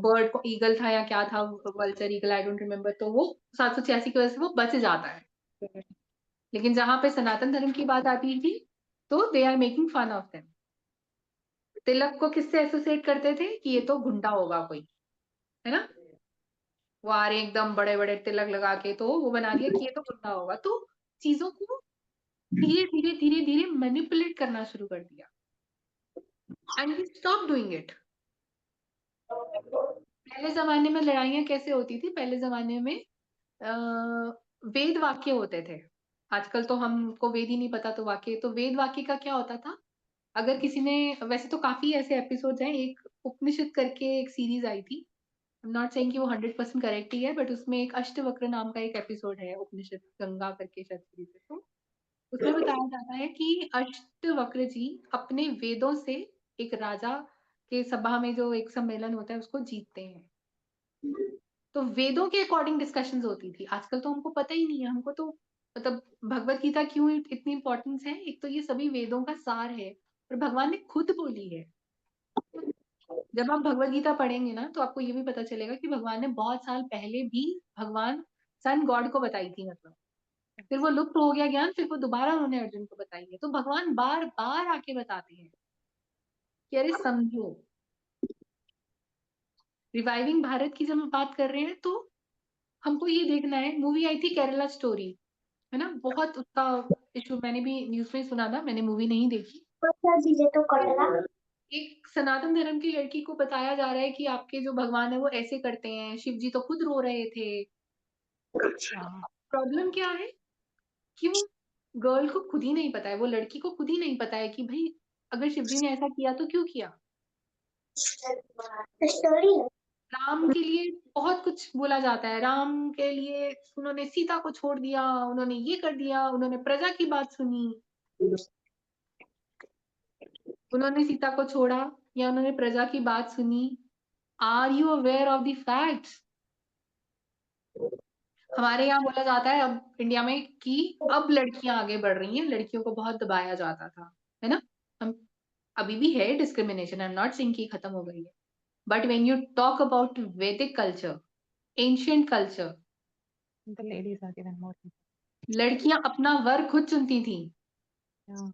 बर्ड को ईगल था या क्या था, vulture eagle I don't remember, तो वो 786 की वजह से वो बच जाता है। लेकिन जहां पे सनातन धर्म की बात आती थी तो they are making fun of them. तिलक को किससे एसोसिएट करते थे कि ये तो गुंडा होगा कोई, है ना, वो आ रहे एकदम बड़े बड़े तिलक लगा के, तो वो बना दिया कि ये तो गुंडा होगा। तो चीजों को धीरे धीरे धीरे धीरे मैनिपुलेट करना शुरू कर दिया and we stop doing it. पहले जमाने में लड़ाइयाँ कैसे होती थी, पहले जमाने में वेद वाक्य होते थे, आजकल तो हमको वेद ही नहीं पता तो वाक्य, तो वेद वाक्य का क्या होता था, अगर किसी ने, वैसे तो काफी ऐसे एपिसोड्स हैं, एक उपनिषद करके एक सीरीज आई थी, आई एम नॉट सेइंग कि वो 100% करेक्ट ही है, बट उसमें एक अष्टवक्र नाम का एक एपिसोड है, उपनिषद गंगा करके शायद सीरीज है, तो उसमें बताया जाता है कि अष्टवक्र जी अपने वेदों से एक राजा के सभा में जो एक सम्मेलन होता है उसको जीतते हैं। तो वेदों के अकॉर्डिंग डिस्कशंस होती थी, आजकल तो हमको पता ही नहीं है, हमको तो मतलब भगवत गीता क्यों इतनी इंपॉर्टेंस है, एक तो ये सभी वेदों का सार है और भगवान ने खुद बोली है। जब आप भगवत गीता पढ़ेंगे ना तो आपको ये भी पता चलेगा कि भगवान ने बहुत साल पहले भी भगवान सन गॉड को बताई थी, मतलब फिर वो लुप्त हो गया ज्ञान, फिर वो दोबारा उन्होंने अर्जुन को बताई है। तो भगवान बार बार आके बताते हैं कि अरे समझो। रिवाइविंग भारत की जब हम बात कर रहे हैं तो हमको ये देखना है, मूवी आई थी केरला स्टोरी, है ना, बहुत उसका इशू मैंने भी न्यूज में सुना था, मैंने मूवी नहीं देखी। एक सनातन धर्म की लड़की को बताया जा रहा है कि आपके जो भगवान है वो ऐसे करते हैं, शिव जी तो खुद रो रहे थे। प्रॉब्लम क्या है कि वो गर्ल को खुद ही नहीं पता है, वो लड़की को खुद ही नहीं पता है कि भाई अगर शिव जी ने ऐसा किया तो क्यों किया। राम के लिए बहुत कुछ बोला जाता है, राम के लिए उन्होंने सीता को छोड़ दिया, उन्होंने ये कर दिया, उन्होंने प्रजा की बात सुनी, उन्होंने सीता को छोड़ा या उन्होंने प्रजा की बात सुनी। Are you aware of the facts. हमारे यहाँ बोला जाता है अब इंडिया में कि अब लड़कियां आगे बढ़ रही हैं, लड़कियों को बहुत दबाया जाता था, है ना, हम अभी भी है discrimination, I am not saying कि खत्म हो गई है, But when you talk about Vedic culture, ancient culture, The ladies are given more. लड़कियां अपना वर खुद चुनती थी. Yeah.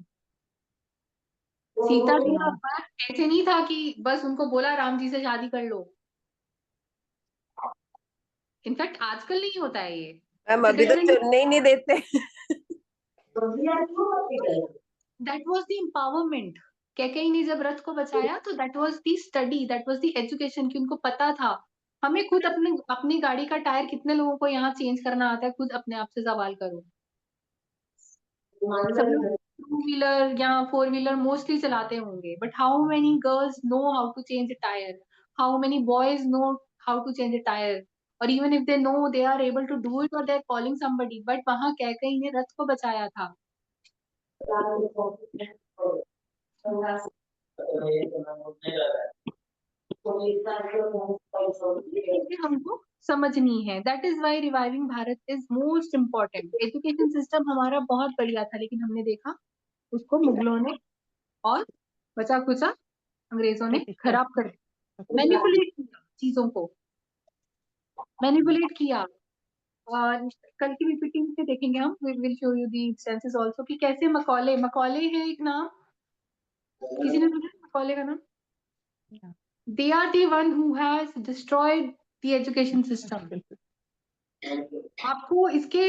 सीता जी का Yeah. वर ऐसे नहीं था कि बस उनको बोला राम जी से शादी कर लो. इनफैक्ट आजकल नहीं होता है ये. मैम अभी तो चुनने ही नहीं देते. That was the empowerment. Kaikeyi ने जब रथ को बचाया तो that was the study, that was the education कि उनको पता था हमें खुद अपनी गाड़ी का टायर कितने लोगों को यहाँ चेंज करना आता है, खुद अपने आप से सवाल करो. सब लोग 2 व्हीलर या 4 व्हीलर मोस्टली चलाते होंगे, but how many girls know how to change a tyre, how many boys know how to change a tyre, और even if they know they are able to do it और they are calling somebody. But वहां कैकेयी ने रथ को बचाया था. हमको समझनी है. That is why reviving Bharat is most important. Education system हमारा बहुत बढ़िया था, लेकिन हमने देखा उसको मुगलों ने और बचा कुचा अंग्रेजों ने खराब कर दिया. मैनिपुलेट किया चीजों को, मैनिपुलेट किया. और कल की पीपीटी में देखेंगे हम, we will show you the instances also कि कैसे मकौले है एक नाम, किसी ने सुना मकौले का नाम? They are the one who has destroyed the education system. आपको इसके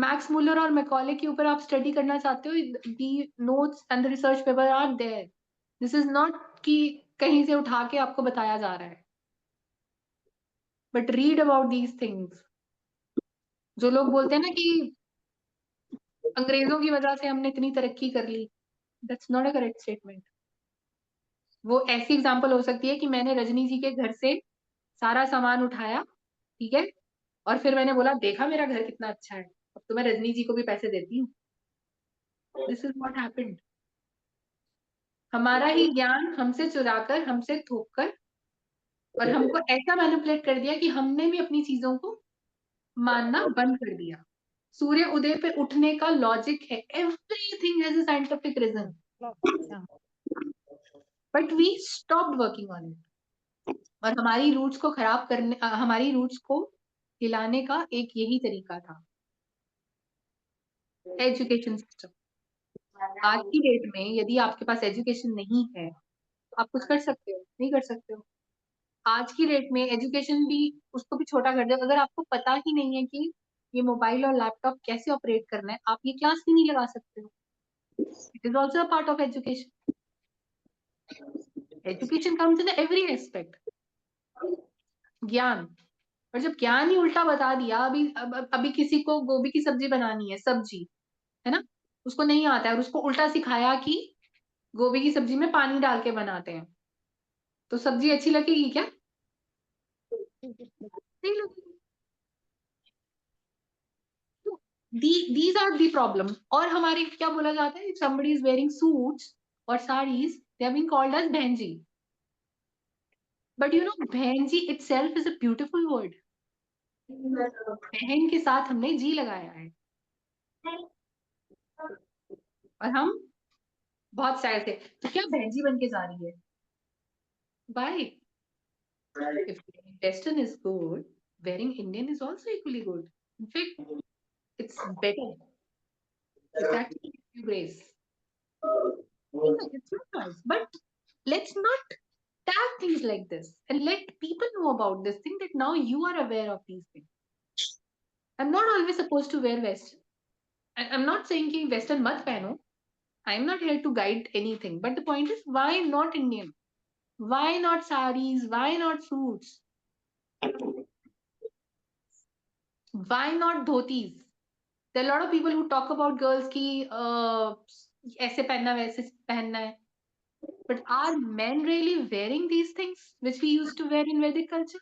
मैक्स मुलर और मैकॉले के ऊपर आप स्टडी करना चाहते हो, the notes and the research paper are there. This is not कि कहीं से उठा के आपको बताया जा रहा है. But read about these things. जो लोग बोलते हैं ना कि अंग्रेजों की वजह से हमने इतनी तरक्की कर ली, that's not a correct statement. वो ऐसी एग्जाम्पल हो सकती है कि मैंने रजनी जी के घर से सारा सामान उठाया, ठीक है, और फिर मैंने बोला देखा मेरा घर कितना अच्छा है, अब तो मैं रजनी जी को भी पैसे देती हूँ. This is what happened. हमारा ही ज्ञान हमसे चुराकर, हमसे थोपकर, और हमको ऐसा मैनिपुलेट कर दिया कि हमने भी अपनी चीजों को मानना बंद कर दिया. सूर्य उदय पे उठने का लॉजिक है, everything has a scientific reason, but we stopped working on it. और हमारी रूट्स को खराब करने, हमारी रूट्स को हिलाने का एक यही तरीका था, एजुकेशन सिस्टम. आज की डेट में यदि आपके पास एजुकेशन नहीं है, आप कुछ कर सकते हो? नहीं कर सकते हो. आज की डेट में एजुकेशन भी, उसको भी छोटा कर दो. अगर आपको पता ही नहीं है कि ये मोबाइल और लैपटॉप कैसे ऑपरेट करना है, आप ये क्लास भी नहीं लगा सकते हो. It is also a part of education. Education comes in every aspect. ज्ञान, और जब ज्ञान ही उल्टा बता दिया, अभी किसी को गोभी की सब्जी बनानी है, सब्जी है ना, उसको नहीं आता है, और उसको उल्टा सिखाया कि गोभी की सब्जी में पानी डाल के बनाते हैं, तो सब्जी अच्छी लगेगी क्या? नहीं लगेगी. These are the problem. और हमारी क्या बोला जाता है, if somebody is wearing suits or sarees, they are being called as बहनजी. But you know, बहनजी itself is a beautiful word. बहन के साथ हमने जी लगाया है, और हम बहुत सैड थे, तो क्या बहनजी बन के जा रही है? Why? If Western is good, wearing Indian is also equally good. In fact, it's better. It's actually grace. It's not nice, but let's not tag things like this and let people know about this thing, that now you are aware of these things. I'm not always supposed to wear Western. I'm not saying कि Western मत पहनो. I'm not here to guide anything. But the point is, why not Indian? Why not sarees? Why not suits? Why not dhotis? There are a lot of people who talk about girls कि ऐसे पहनना वैसे पहनना है. But are men really wearing these things which we used to wear in Vedic culture?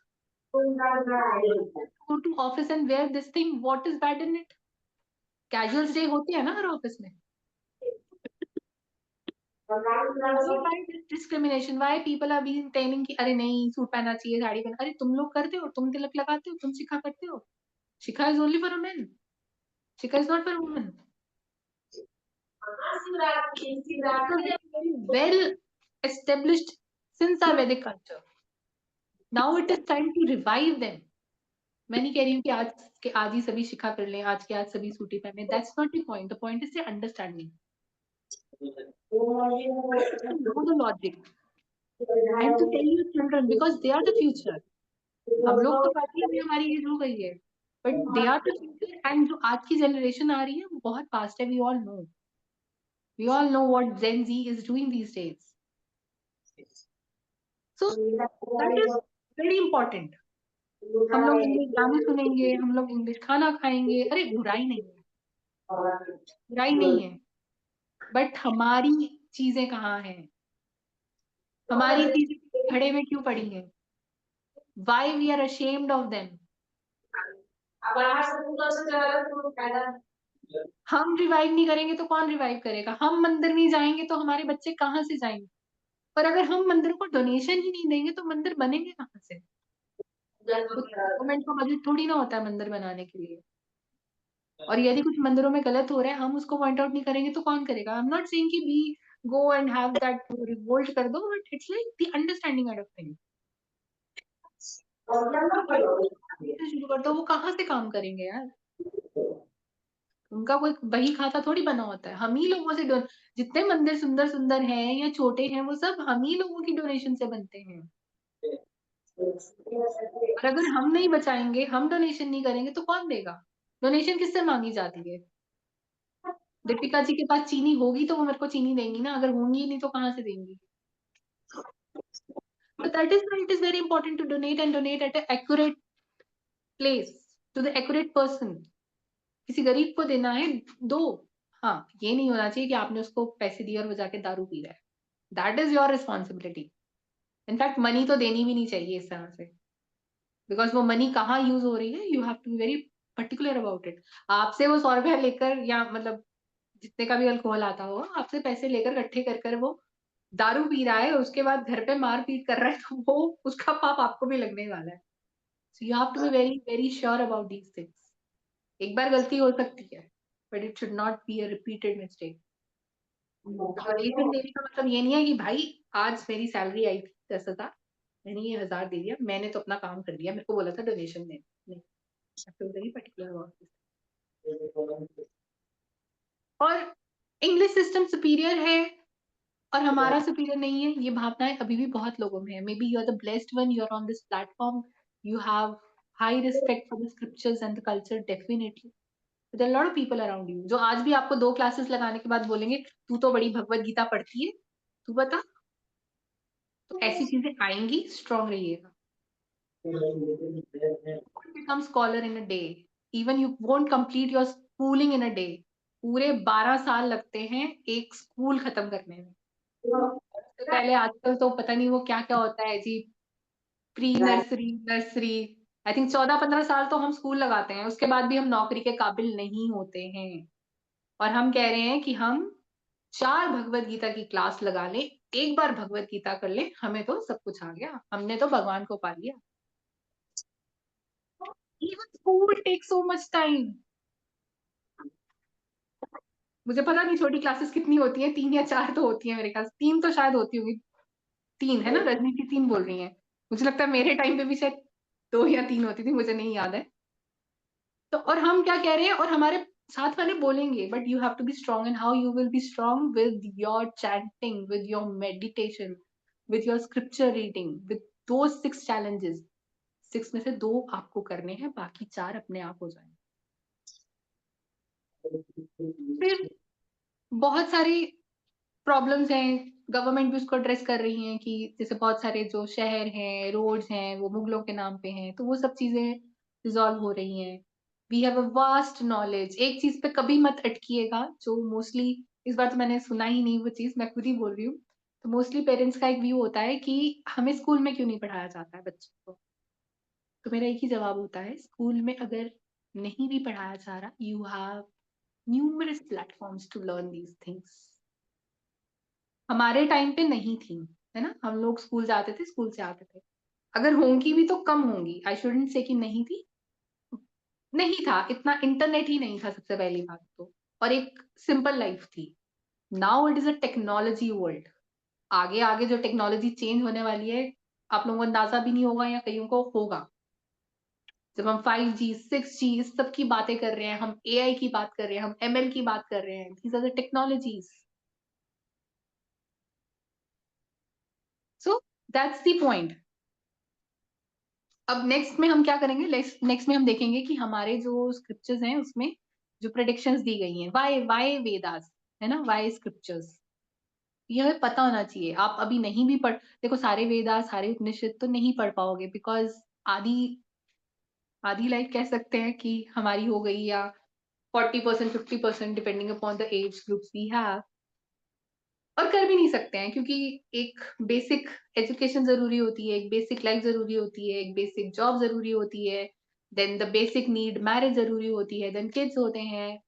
Go to office and wear this thing. What is bad in it? Casuals day होती है ना हर office में. Why this discrimination? Why people are being telling कि अरे नहीं suit पहनना चाहिए, साड़ी पहनना. अरे तुम लोग करते हो, तुम तिलक लगाते हो, तुम शिखा करते हो. शिखा is only for a man. Shikha is not for a woman. Very well established since our Vedic culture. Now it is time to revive them. मैं नहीं कह रही हूँ कि आज ही सभी शिखा कर लें, आज के आज सभी सूटी पहने, that's not the point. The point is the understanding, know the logic and to tell your children because they are the future। हम लोग तो काफी अभी हमारी एज हो गई है, but they are the future. And जो आज की जनरेशन आ रही है वो बहुत फास्ट है। We all know what Gen Z is doing these days. So that is very important. हम लोग इंग्लिश गाने सुनेंगे, हम लोग इंग्लिश खाना खाएंगे, अरे बुराई नहीं है, बुराई नहीं है, बट हमारी चीजें कहाँ हैं? हमारी चीजें घड़े में क्यों पड़ी हैं? Why we are ashamed of them? हम रिवाइव नहीं करेंगे तो कौन रिवाइव करेगा? हम मंदिर नहीं जाएंगे तो हमारे बच्चे कहाँ से जाएंगे? और अगर हम मंदिर को डोनेशन ही नहीं देंगे तो मंदिर बनेंगे कहाँ से? गवर्नमेंट का बजट थोड़ी ना होता है मंदिर बनाने के लिए। और यदि कुछ मंदिरों में गलत हो रहा है, हम उसको पॉइंट आउट नहीं करेंगे तो कौन करेगा? आई एम नॉट सेइंग कि we go and have that revolt कर दो, but it's like the understanding kind of thing. शुरू कर दो, वो कहाँ से काम करेंगे यार? उनका कोई बही खाता थोड़ी बना होता है। हम ही लोगों से जितने मंदिर सुंदर सुंदर हैं या छोटे हैं, वो सब हम ही लोगों की डोनेशन से बनते हैं। और अगर हम नहीं बचाएंगे, हम डोनेशन नहीं करेंगे तो कौन देगा? डोनेशन किससे मांगी जाती है? दीपिका जी के पास चीनी होगी तो वो मेरे को चीनी देंगी ना, अगर होंगी नहीं तो कहाँ से देंगी? So that is why it is very important to donate and donate at an accurate place to the accurate person। किसी गरीब को देना है, दो। हाँ, ये नहीं होना चाहिए कि आपने उसको पैसे दिए और वो जाके दारू पी रहा है। That is your responsibility. In fact money तो देनी भी नहीं चाहिए इस तरह से, बिकॉज वो मनी कहाँ यूज हो रही है, you have to be very particular about it. आपसे वो 100 रुपया लेकर, या मतलब जितने का भी अल्कोहल आता होगा, आपसे पैसे लेकर इकट्ठे कर कर वो दारू पी रहा है और उसके बाद घर पे मार पीट कर रहा है, तो वो उसका पाप आपको भी लगने वाला है। So you have to be very very sure about these things. एक बार गलती हो सकती है, but it should not be a repeated mistake. Donation देने का मतलब ये नहीं है कि भाई आज मेरी सैलरी आई थी 10,000, मैंने ये 1,000 दे दिया, मैंने तो अपना काम कर दिया, मेरे को बोला था डोनेशन देने। नहीं, वेरी पर्टिकुलर अबाउट दिस। और इंग्लिश सिस्टम सुपीरियर है और हमारा सुपीरियर नहीं है, ये भावनाएं अभी भी बहुत लोगों में है। Maybe you are the blessed one, you are on this platform, you have high respect for the scriptures and the culture, definitely. There are a lot of people around you जो आज भी आपको 2 classes लगाने के बाद बोलेंगे तू तो बड़ी भगवत गीता पढ़ती है, तू बता। तो ऐसी चीजें आएंगी, स्ट्रॉन्ग रहिएगा। become scholar in a day, even you won't complete your schooling in a day। पूरे 12 साल लगते हैं एक स्कूल खत्म करने में। तो पहले आजकल तो पता नहीं वो क्या क्या होता है जी, pre nursery, nursery, I think 14-15 साल तो हम स्कूल लगाते हैं, उसके बाद भी हम नौकरी के काबिल नहीं होते हैं। और हम कह रहे हैं कि हम 4 भगवत गीता की क्लास लगा लें, एक बार भगवत गीता कर लें, हमें तो सब कुछ आ गया, हमने तो भगवान को पा लिया। Even school takes so much time। मुझे पता नहीं छोटी क्लासेस कितनी होती हैं, 3 या 4 तो होती है मेरे ख्याल, 3 तो शायद होती होगी। 3 है ना, रजनी की 3 बोल रही है। मुझे लगता है मेरे टाइम पे भी शायद 2 या 3 होती थी, मुझे नहीं याद है। तो और हम क्या कह रहे हैं, और हमारे साथ वाले बोलेंगे, but you have to be strong. And how you will be strong? With your chanting, with your meditation, with your scripture reading, with those 6 challenges. 6 में से 2 आपको करने हैं, बाकी 4 अपने आप हो जाएंगे। फिर बहुत सारी प्रॉब्लम्स हैं, गवर्नमेंट भी उसको एड्रेस कर रही है कि जैसे बहुत सारे जो शहर हैं, रोड्स हैं, वो मुगलों के नाम पे हैं, तो वो सब चीजें रिजॉल्व हो रही हैं। We have a vast knowledge. एक चीज पे कभी मत अटकिएगा, जो मोस्टली इस बार तो मैंने सुना ही नहीं वो चीज, मैं खुद ही बोल रही हूँ। तो मोस्टली पेरेंट्स का एक व्यू होता है कि हमें स्कूल में क्यों नहीं पढ़ाया जाता है बच्चों को। तो मेरा एक ही जवाब होता है, स्कूल में अगर नहीं भी पढ़ाया जा रहा, you have numerous platforms to learn these things. हमारे टाइम पे नहीं थी, है ना, हम लोग स्कूल जाते थे, स्कूल से आते थे। अगर होंगी भी तो कम होंगी, आई शुडंट से कि नहीं थी, नहीं था इतना, इंटरनेट ही नहीं था सबसे पहली बात तो, और एक सिंपल लाइफ थी। Now it is a technology world. आगे आगे जो टेक्नोलॉजी चेंज होने वाली है, आप लोगों को अंदाजा भी नहीं होगा या कईयों को होगा। जब हम 5G 6G इस सब की बातें कर रहे हैं, हम AI की बात कर रहे हैं, हम ML की बात कर रहे हैं, these are the technologies. So that's the point. अब नेक्स्ट में हम क्या करेंगे, नेक्स्ट में हम देखेंगे कि हमारे जो स्क्रिप्चर्स हैं उसमें जो प्रेडिक्शंस दी गई हैं, वाई वेदास है ना, वाई स्क्रिप्चर्स, ये हमें पता होना चाहिए। आप अभी नहीं भी पढ़, देखो सारे वेदास सारे उपनिषद तो नहीं पढ़ पाओगे, बिकॉज आधी लाइफ कह सकते हैं कि हमारी हो गई, या 40% 50% depending upon the age groups we have, और कर भी नहीं सकते हैं क्योंकि एक बेसिक एजुकेशन जरूरी होती है, एक बेसिक लाइफ जरूरी होती है, एक बेसिक जॉब जरूरी होती है, then the basic need marriage जरूरी होती है, देन किड्स होते हैं,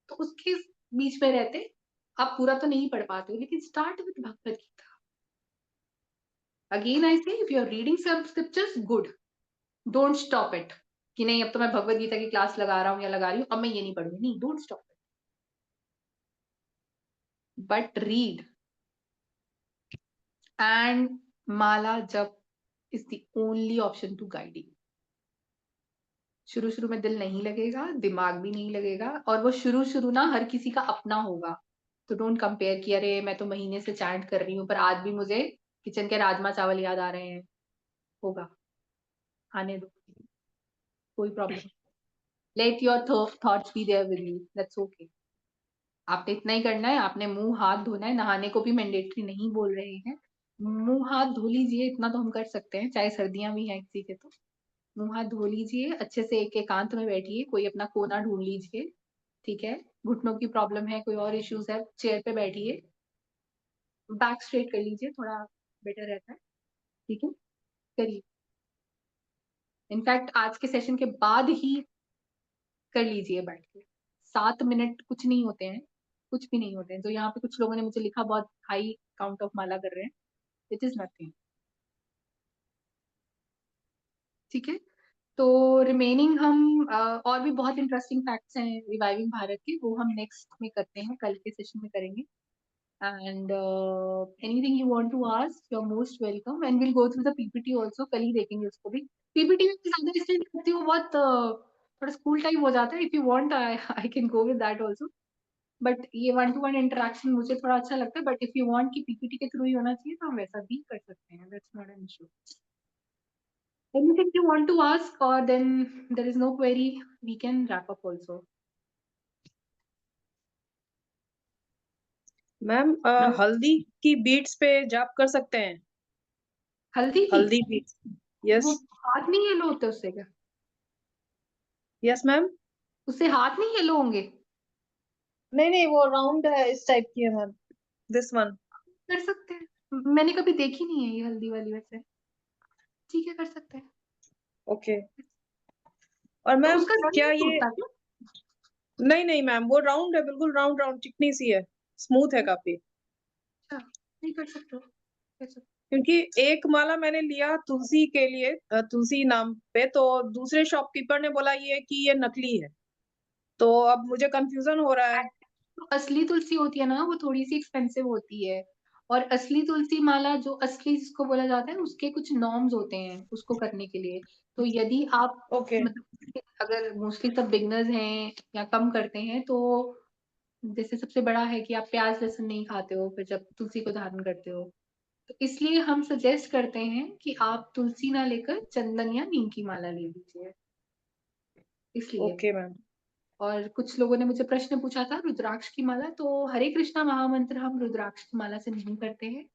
तो उसके बीच में रहते आप पूरा तो नहीं पढ़ पाते हो। लेकिन start with Bhagavad Gita. Again I say, if you are reading some scriptures, good, don't stop it कि नहीं अब तो मैं भगवत गीता की क्लास लगा रहा हूँ या लगा रही हूँ, अब मैं ये नहीं पढ़ूंगी, नहीं, don't stop it, but read. And माला जप is the only option to guiding. शुरू में दिल नहीं लगेगा, दिमाग भी नहीं लगेगा, और वो शुरू ना हर किसी का अपना होगा। तो डोंट कंपेयर कि अरे मैं तो महीने से चैंट कर रही हूँ पर आज भी मुझे किचन के राजमा चावल याद आ रहे हैं। होगा, आने दो, कोई problem. Let your thoughts be there with you, that's okay. आपने इतना ही करना है, आपने मुंह हाथ धोना है, नहाने को भी मैंडेटरी नहीं बोल रहे हैं, मुंह हाथ धो लीजिए, इतना तो हम कर सकते हैं, चाहे सर्दियां भी हैं किसी के, तो मुंह हाथ धो लीजिए, अच्छे से एक एकांत में बैठिए, कोई अपना कोना ढूंढ लीजिए, ठीक है। घुटनों की प्रॉब्लम है, कोई और इश्यूज है, चेयर पे बैठिए, बैक स्ट्रेट कर लीजिए, थोड़ा बेटर रहता है, ठीक है, करिए। इनफैक्ट आज के सेशन के बाद ही कर लीजिए बैठ के, 7 मिनट कुछ नहीं होते हैं, कुछ भी नहीं होते हैं। तो यहाँ पे कुछ लोगों ने मुझे लिखा बहुत हाई काउंट ऑफ माला कर रहे हैं, इट इज नथिंग, ठीक है। तो रिमेनिंग हम और भी बहुत इंटरेस्टिंग फैक्ट्स हैं रिवाइविंग भारत के, वो हम नेक्स्ट में करते हैं, कल के सेशन में करेंगे। And anything you want to ask, you are most welcome, and will go through the PPT also, कल ही देखेंगे उसको भी। पीपीटी में ज्यादा इसलिए नहीं करती हूँ, बहुत थोड़ा स्कूल टाइप हो जाता है। If you want I can go with that also, but ये 1-to-1 इंटरेक्शन मुझे थोड़ा अच्छा लगता है। बट इफ यू वांट कि पीपीटी के थ्रू ही होना चाहिए तो हम वैसा भी कर सकते हैं, that's not an issue. Anything you want to ask, or then there is no query, we can wrap up also. Ma'am हल्दी की बीट्स पे जाप कर सकते हैं? हल्दी की? हल्दी बीट्स, यस। वो हाथ नहीं येलो होते उससे क्या? Yes ma'am. उससे हाथ नहीं येलो होंगे? नहीं, वो राउंड है, इस टाइप की है मैम, दिस वन। कर सकते हैं, मैंने कभी देखी नहीं है ये हल्दी वाली, वैसे ठीक है, कर सकते हैं। ओके। और तो मैम उसका रंग क्या नहीं ये, होता क्या? नहीं मैम, वो राउंड है, बिल्कुल राउंड राउंड चिकनी सी है, स्मूथ है काफी। अच्छा, नहीं कर सकते हो, कर सकते हो। क्योंकि एक माला मैंने लिया तुलसी के लिए, तुलसी नाम पे, तो दूसरे शॉपकीपर ने बोला ये कि ये नकली है, तो अब मुझे कंफ्यूजन हो रहा है। तो असली तुलसी होती है ना, वो थोड़ी सी एक्सपेंसिव होती है, और असली तुलसी माला जो असली जिसको बोला जाता है, उसके कुछ नॉर्म्स होते हैं उसको करने के लिए। तो यदि आप ओके। मतलब अगर मोस्टली सब बिगनर्स हैं या कम करते हैं, तो जैसे सबसे बड़ा है कि आप प्याज लहसुन नहीं खाते हो फिर जब तुलसी को धारण करते हो, तो इसलिए हम सजेस्ट करते हैं कि आप तुलसी ना लेकर चंदन या नीम की माला ले लीजिए, इसलिए। Okay ma'am. और कुछ लोगों ने मुझे प्रश्न पूछा था रुद्राक्ष की माला, तो हरे कृष्णा महामंत्र हम रुद्राक्ष की माला से नहीं करते हैं,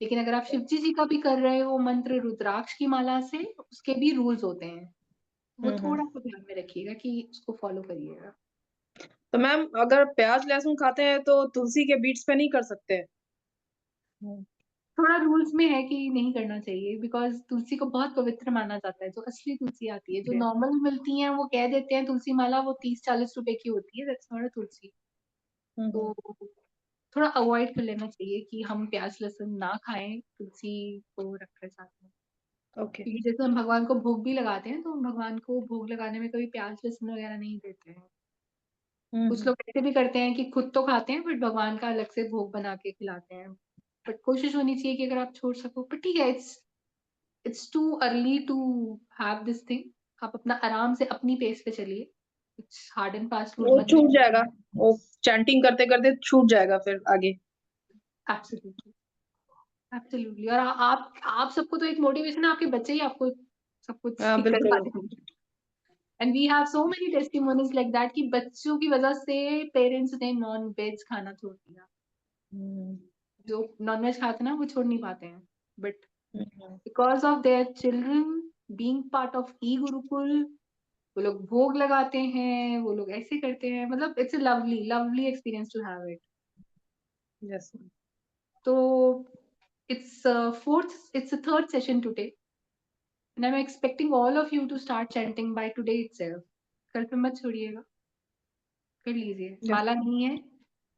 लेकिन अगर आप शिवजी जी का भी कर रहे हो मंत्र रुद्राक्ष की माला से, उसके भी रूल्स होते हैं, वो थोड़ा सा ध्यान में रखिएगा कि उसको फॉलो करिएगा। तो मैम अगर प्याज लहसुन खाते हैं तो तुलसी के बीट्स पे नहीं कर सकते? थोड़ा रूल्स में है कि नहीं करना चाहिए, बिकॉज तुलसी को बहुत पवित्र माना जाता है। जो असली तुलसी आती है, जो नॉर्मल मिलती है, वो कह देते हैं तुलसी माला वो 30-40 रुपए की होती है, दैट्स नॉट अ तुलसी। तो थोड़ा अवॉइड कर लेना चाहिए कि हम प्याज लहसुन ना खाएं तुलसी को रखकर साथ में। ओके। क्योंकि जैसे हम भगवान को भोग भी लगाते हैं, तो हम भगवान को भोग लगाने में कभी प्याज लहसुन वगैरह नहीं देते हैं। कुछ लोग ऐसे भी करते हैं कि खुद तो खाते हैं बट भगवान का अलग से भोग बना के खिलाते हैं, बट कोशिश होनी चाहिए कि अगर आप छोड़ सको, बट ठीक है, it's it's too early to have this thing. आप अपना आराम से अपनी पेस पे चलिए, कुछ हार्ड एंड फास्ट रूल वो मत छूट जाएगा, वो चैंटिंग करते करते छूट जाएगा फिर आगे। Absolutely, absolutely. और आप सबको तो एक मोटिवेशन है, आपके बच्चे ही आपको सब कुछ हाँ ठीक करवा बिल्कुल। देंगे। And we have so many testimonies like that कि बच्चों की वजह से पेरेंट्स ने नॉन वेज खाना छोड़ दिया। जो नॉन वेज खाते हैं ना वो छोड़ नहीं पाते हैं, but because of their children being part of e gurukul, वो लोग भोग लगाते हैं, वो लोग ऐसे करते हैं, मतलब it's a lovely lovely experience to have it. Yes. तो it's a third session today and I'm expecting all of you to start chanting by today itself. कल पे मत छोड़िएगा, कर लीजिए। माला नहीं है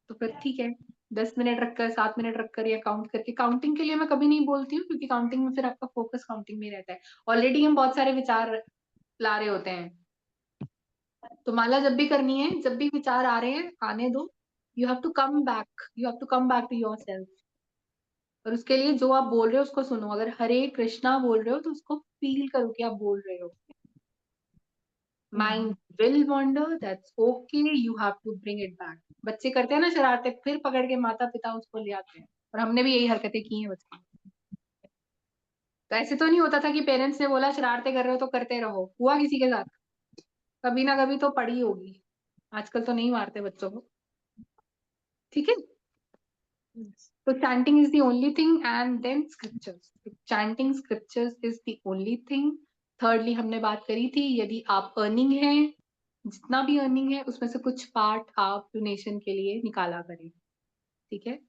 तो फिर ठीक है, 10 मिनट रखकर 7 मिनट रखकर या काउंट करके। काउंटिंग के लिए मैं कभी नहीं बोलती हूँ क्योंकि काउंटिंग में फिर आपका फोकस काउंटिंग में रहता है। ऑलरेडी हम बहुत सारे विचार ला रहे होते हैं, तो माला जब भी करनी है, जब भी विचार आ रहे हैं आने दो। You have to come back to yourself. और उसके लिए जो आप बोल रहे हो उसको सुनो। अगर हरे कृष्णा बोल रहे हो तो उसको फील करो कि आप बोल रहे हो। Mind will wander, that's okay, you have to bring it back. बच्चे करते हैं ना शरारतें, फिर पकड़ के माता पिता उसको ले आते हैं, और हमने भी यही हरकतें की हैं बचपन में। तो ऐसे तो नहीं होता था कि पेरेंट्स ने बोला शरारतें कर रहे हो तो करते रहो। हुआ किसी के साथ? कभी ना कभी तो पड़ी होगी। आजकल तो नहीं मारते बच्चों को, ठीक है। So chanting is the only thing, and then scriptures. Chanting scriptures is the only thing. Thirdly, हमने बात करी थी, यदि आप अर्निंग है, जितना भी अर्निंग है उसमें से कुछ पार्ट आप डोनेशन के लिए निकाला करें, ठीक है।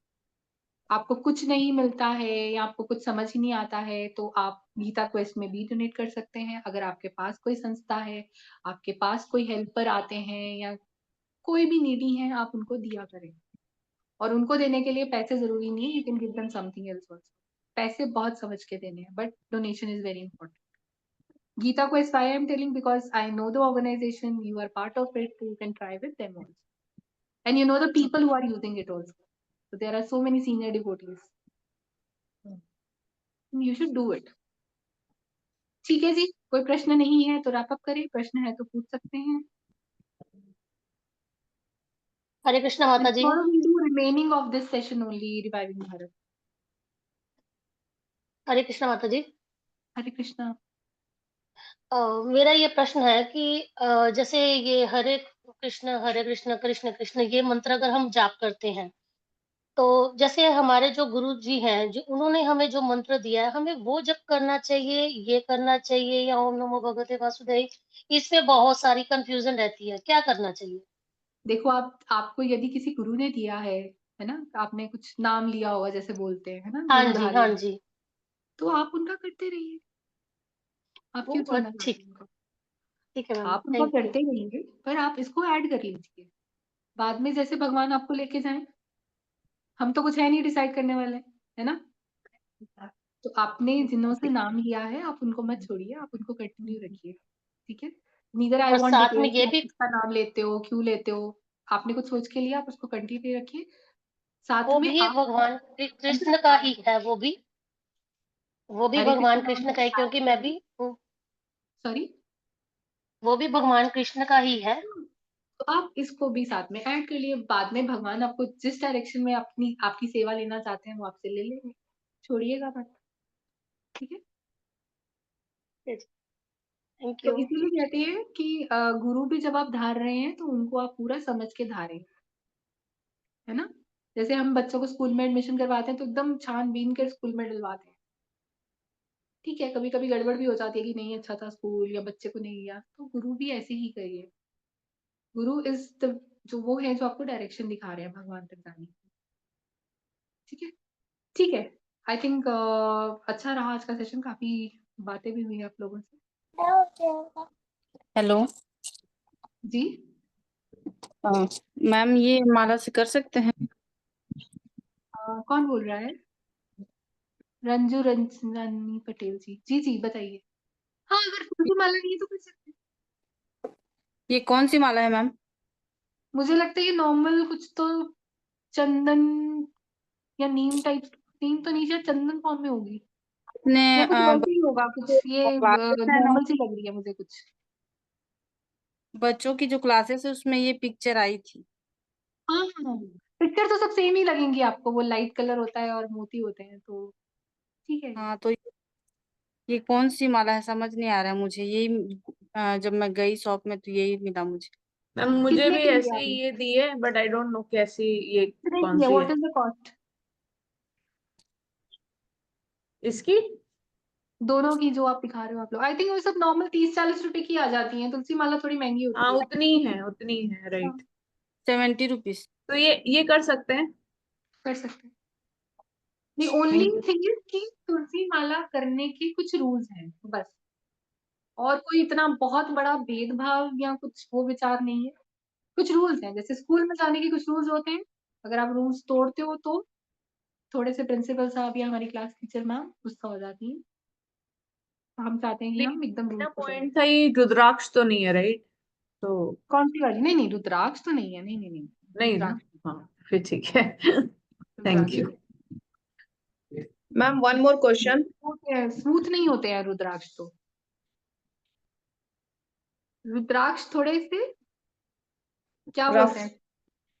आपको कुछ नहीं मिलता है या आपको कुछ समझ ही नहीं आता है तो आप गीता क्वेस्ट में भी डोनेट कर सकते हैं। अगर आपके पास कोई संस्था है, आपके पास कोई हेल्पर आते हैं या कोई भी नीडी है, आप उनको दिया करें। और उनको देने के लिए पैसे जरूरी नहीं है, you can give them something else also. पैसे बहुत समझ के देने हैं, but donation is very important. Gita Quest, why I'm telling, because I know the organization, you are part of it, so you can try with them also. And you know the people who are using it also. So there are so many senior devotees. You should do it. ठीक है जी, कोई प्रश्न नहीं है तो wrap up करें। प्रश्न है तो पूछ सकते हैं। हरे कृष्णा माता जी। Remaining of this session only, reviving Bharat. Hare Krishna माता जी। हरे कृष्णा। मेरा ये प्रश्न है कि जैसे ये हरे कृष्ण कृष्ण कृष्ण ये मंत्र अगर हम जाप करते हैं तो जैसे हमारे जो गुरु जी हैं, जो उन्होंने हमें जो मंत्र दिया है, हमें वो जप करना चाहिए, ये करना चाहिए, या ओम नमो भगवते वासुदेव? इसमें बहुत सारी कंफ्यूजन रहती है, क्या करना चाहिए? देखो, आपको यदि किसी गुरु ने दिया है ना, आपने कुछ नाम लिया होगा जैसे बोलते हैं, है ना, हाँ गुरु जी, धारी, हाँ जी। तो आप उनका करते रहिए। आप क्यों छोड़ना चाहते ठीक हैं उनको? ठीक है मैम, आप उनका थैंक यू। करते रहिए, पर आप इसको ऐड कर लीजिए बाद में, जैसे भगवान आपको लेके जाएं। हम तो कुछ है नहीं डिसाइड करने वाले, है ना। तो आपने जिन्हों से नाम लिया है आप उनको मत छोड़िए, आप उनको कंटिन्यू रखिए, ठीक है। नीदर आई और वांट साथ में डिटेल्स ये कि आप भी किसका नाम लेते हो, क्यों लेते हो। आपने कुछ सोच के लिया, आप उसको कंटिन्यू रखिए। साथ वो में भी आप भगवान कृष्ण का ही है, वो भी हरे भगवान कृष्ण कृष्ण का है, क्योंकि मैं भी सॉरी, वो भी भगवान कृष्ण का ही है। तो आप इसको भी साथ में ऐड कर लिए। बाद में भगवान आपको जिस डायरेक्शन में आपकी सेवा लेना चाहते हैं वो आपसे ले लेंगे, छोड़िएगा मत, ठीक है। थैंक तो यू। इसीलिए कहते हैं कि गुरु भी जब आप धार रहे हैं तो उनको आप पूरा समझ के धारें, है ना। जैसे हम बच्चों को स्कूल में एडमिशन करवाते हैं तो एकदम छानबीन कर स्कूल में डलवाते हैं, ठीक है। कभी कभी गड़बड़ भी हो जाती है कि नहीं अच्छा था स्कूल या बच्चे को नहीं लिया, तो गुरु भी ऐसे ही करिए। गुरु इज द जो वो है जो आपको डायरेक्शन दिखा रहे हैं भगवान तक जाने की, ठीक है। ठीक है, आई थिंक अच्छा रहा आज का सेशन, काफी बातें भी हुई आप लोगों से। हेलो जी मैम, ये माला से कर सकते हैं? कौन बोल रहा है? रंजू रंजनानी पटेल जी, जी जी बताइए। हाँ, अगर फूल की माला नहीं है तो कर सकते हैं। ये कौन सी माला है मैम? मुझे लगता है ये नॉर्मल कुछ तो चंदन या नीम टाइप, नीम तो नहीं, शायद चंदन फॉर्म में होगी अपने या कुछ वैसे ही होगा कुछ, ये क्लासेस है ना, नॉर्मल सी लग रही है मुझे कुछ। बच्चों की जो क्लासेस है उसमें ये पिक्चर आई थी। हाँ हाँ, पिक्चर तो सब सेम ही लगेंगी आपको, वो लाइट कलर होता है और मोती होते हैं, तो ठीक है। हाँ तो ये कौन सी माला है समझ नहीं आ रहा है मुझे। यही जब मैं गई शॉप में तो यही मिला मुझे। मैम मुझे कितने भी की ऐसे है ही ये? ये दी है, बट आई डोंट नो कैसी, ये कितने कौन की है, सी व्हाट है इज द कॉस्ट? इसकी। दोनों की जो आप दिखा रहे हो आप लोग, आई थिंक वो सब नॉर्मल 30-40 रुपए की आ जाती हैं, तुलसी माला थोड़ी महंगी हाँ होती उतनी ही है, है। राइट। 70 रुपीज। तो ये कर सकते हैं। कर सकते हैं। The only thank you. thing is कि तुलसी माला करने के कुछ रूल्स हैं बस, और कोई इतना बहुत बड़ा भेदभाव या कुछ वो विचार नहीं है। कुछ रूल्स हैं, जैसे स्कूल में जाने के कुछ रूल्स होते हैं, अगर आप रूल्स तोड़ते हो तो थोड़े से प्रिंसिपल साहब या हमारी क्लास टीचर मैम गुस्सा हो जाती है। तो हम चाहते हैं कि हम एकदम रूल्स को पॉइंट था, ये रुद्राक्ष तो नहीं है, राइट? तो कौन सी वाली? नहीं नहीं, रुद्राक्ष तो नहीं है, नहीं नहीं नहीं, नहीं ना, रुद्राक्ष हाँ फिर ठीक है। Thank Rudraksh you. Ma'am one more question. Smooth नहीं होते हैं रुद्राक्ष तो। रुद्राक्ष थोड़े से क्या रफ, बोलते हैं,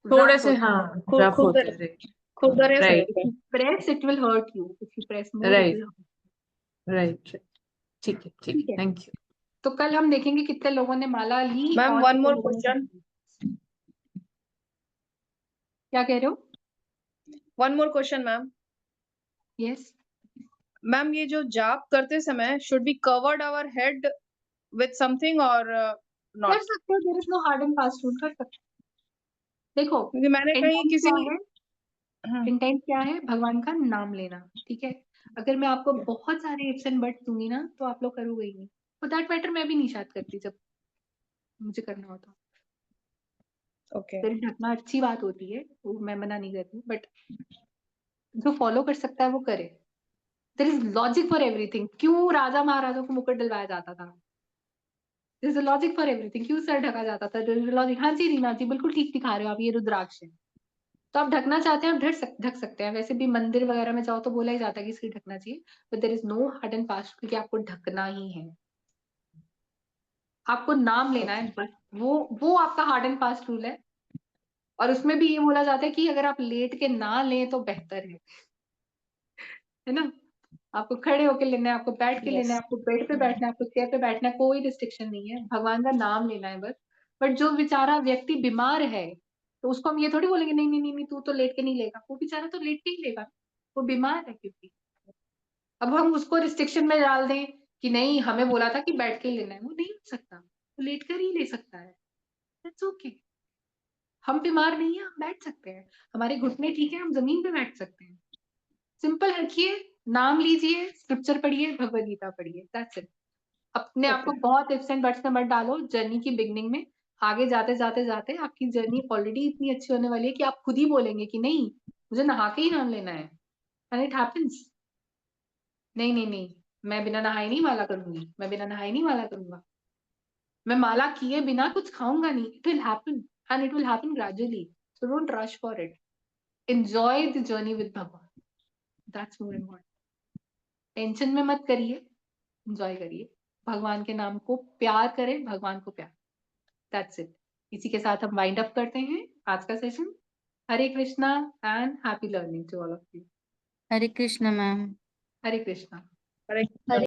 थोड़े रफ से होते हाँ, खुद रफ खुद होते हैं, खुरदरे से राइट होते हैं। press it will hurt you, if you press more it right will hurt। Right. ठीक है, ठीक ठीक है, है, थैंक यू। तो कल हम देखेंगे कितने लोगों ने माला ली मैम और वन कितने मोर लोगों ने क्वेश्चन। नहीं ली। क्या कह रहे हो? One more question ma'am. Yes, ma'am ये जो जाप करते समय should be covered our head with something और कर नॉट? सकते हो, there is no hard and fast rule, कर सकते हो। देखो क्योंकि मैंने कहीं इंटेंट किसी क्या है, इंटेंट क्या है, भगवान का नाम लेना, ठीक है। अगर मैं आपको बहुत सारे इफ्स एंड बट्स दूंगी ना तो आप लोग करोगे ही नहीं, फॉर दैट मैटर मैं भी नहीं शायद करती जब मुझे करना होता। ओके सिर ढकना अच्छी बात होती है, वो मैं मना नहीं कर रही, बट जो फॉलो कर सकता है वो करे। There is logic for everything. क्यों राजा महाराजा को मुकुट दिलवाया जाता था? There is a logic for everything. क्यों सर ढका जाता था? There is a logic. हाँ जी रीना जी, बिल्कुल ठीक दिखा रहे हो आप, ये रुद्राक्ष है तो आप ढकना चाहते हैं, आप ढक सकते हैं। वैसे भी मंदिर वगैरह में जाओ तो बोला ही जाता है कि सिर ढकना चाहिए, but there is no hard and fast क्योंकि आपको ढकना ही है, आपको नाम लेना है बस। वो आपका हार्ड एंड फास्ट रूल है। और उसमें भी ये बोला जाता है कि अगर आप लेट के ना लें तो बेहतर है ना। आपको खड़े होके लेना है, आपको बैठ के लेना है, यस आपको बेड पे बैठना है, आपको चेयर पे बैठना है, कोई रिस्ट्रिक्शन नहीं है, भगवान का नाम लेना है बस। बट जो बेचारा व्यक्ति बीमार है तो उसको हम ये थोड़ी बोलेंगे नहीं नहीं नहीं नहीं, तू तो लेट के नहीं लेगा, वो बेचारा तो लेट के ही लेगा, वो बीमार है क्योंकि। अब हम उसको रिस्ट्रिक्शन में डाल दें कि नहीं हमें बोला था कि बैठ के ही लेना है, वो नहीं हो सकता, वो लेट कर ही ले सकता है, दैट्स ओके। हम बीमार नहीं है, हम बैठ सकते हैं, हमारे घुटने ठीक है, हम जमीन पे बैठ सकते हैं। सिंपल रखिए, नाम लीजिए, स्क्रिप्चर पढ़िए, भगवद गीता पढ़िए, दैट्स इट। अपने आप को बहुत इफ्स एंड बट्स में मत डालो जर्नी की बिगनिंग में। आगे जाते जाते जाते आपकी जर्नी ऑलरेडी इतनी अच्छी होने वाली है कि आप खुद ही बोलेंगे कि नहीं मुझे नहा के ही नाम लेना है, एंड इट हैपेंस। नहीं नहीं नहीं, मैं बिना नहाए नहीं माला करूंगी, मैं बिना नहाए नहीं माला करूंगा, मैं माला किए बिना कुछ खाऊंगा नहीं, it will happen and it will happen gradually. So don't rush for it, enjoy the journey with भगवान, दैट्स मोर इम्पोर्टेंट। टेंशन में मत करिए, एंजॉय करिए, भगवान के नाम को प्यार करें, भगवान को प्यार, दैट्स इट। इसी के साथ हम वाइंड अप करते हैं आज का सेशन। Hare Krishna and happy learning to all of you. Hare Krishna ma'am. Hare Krishna. Hare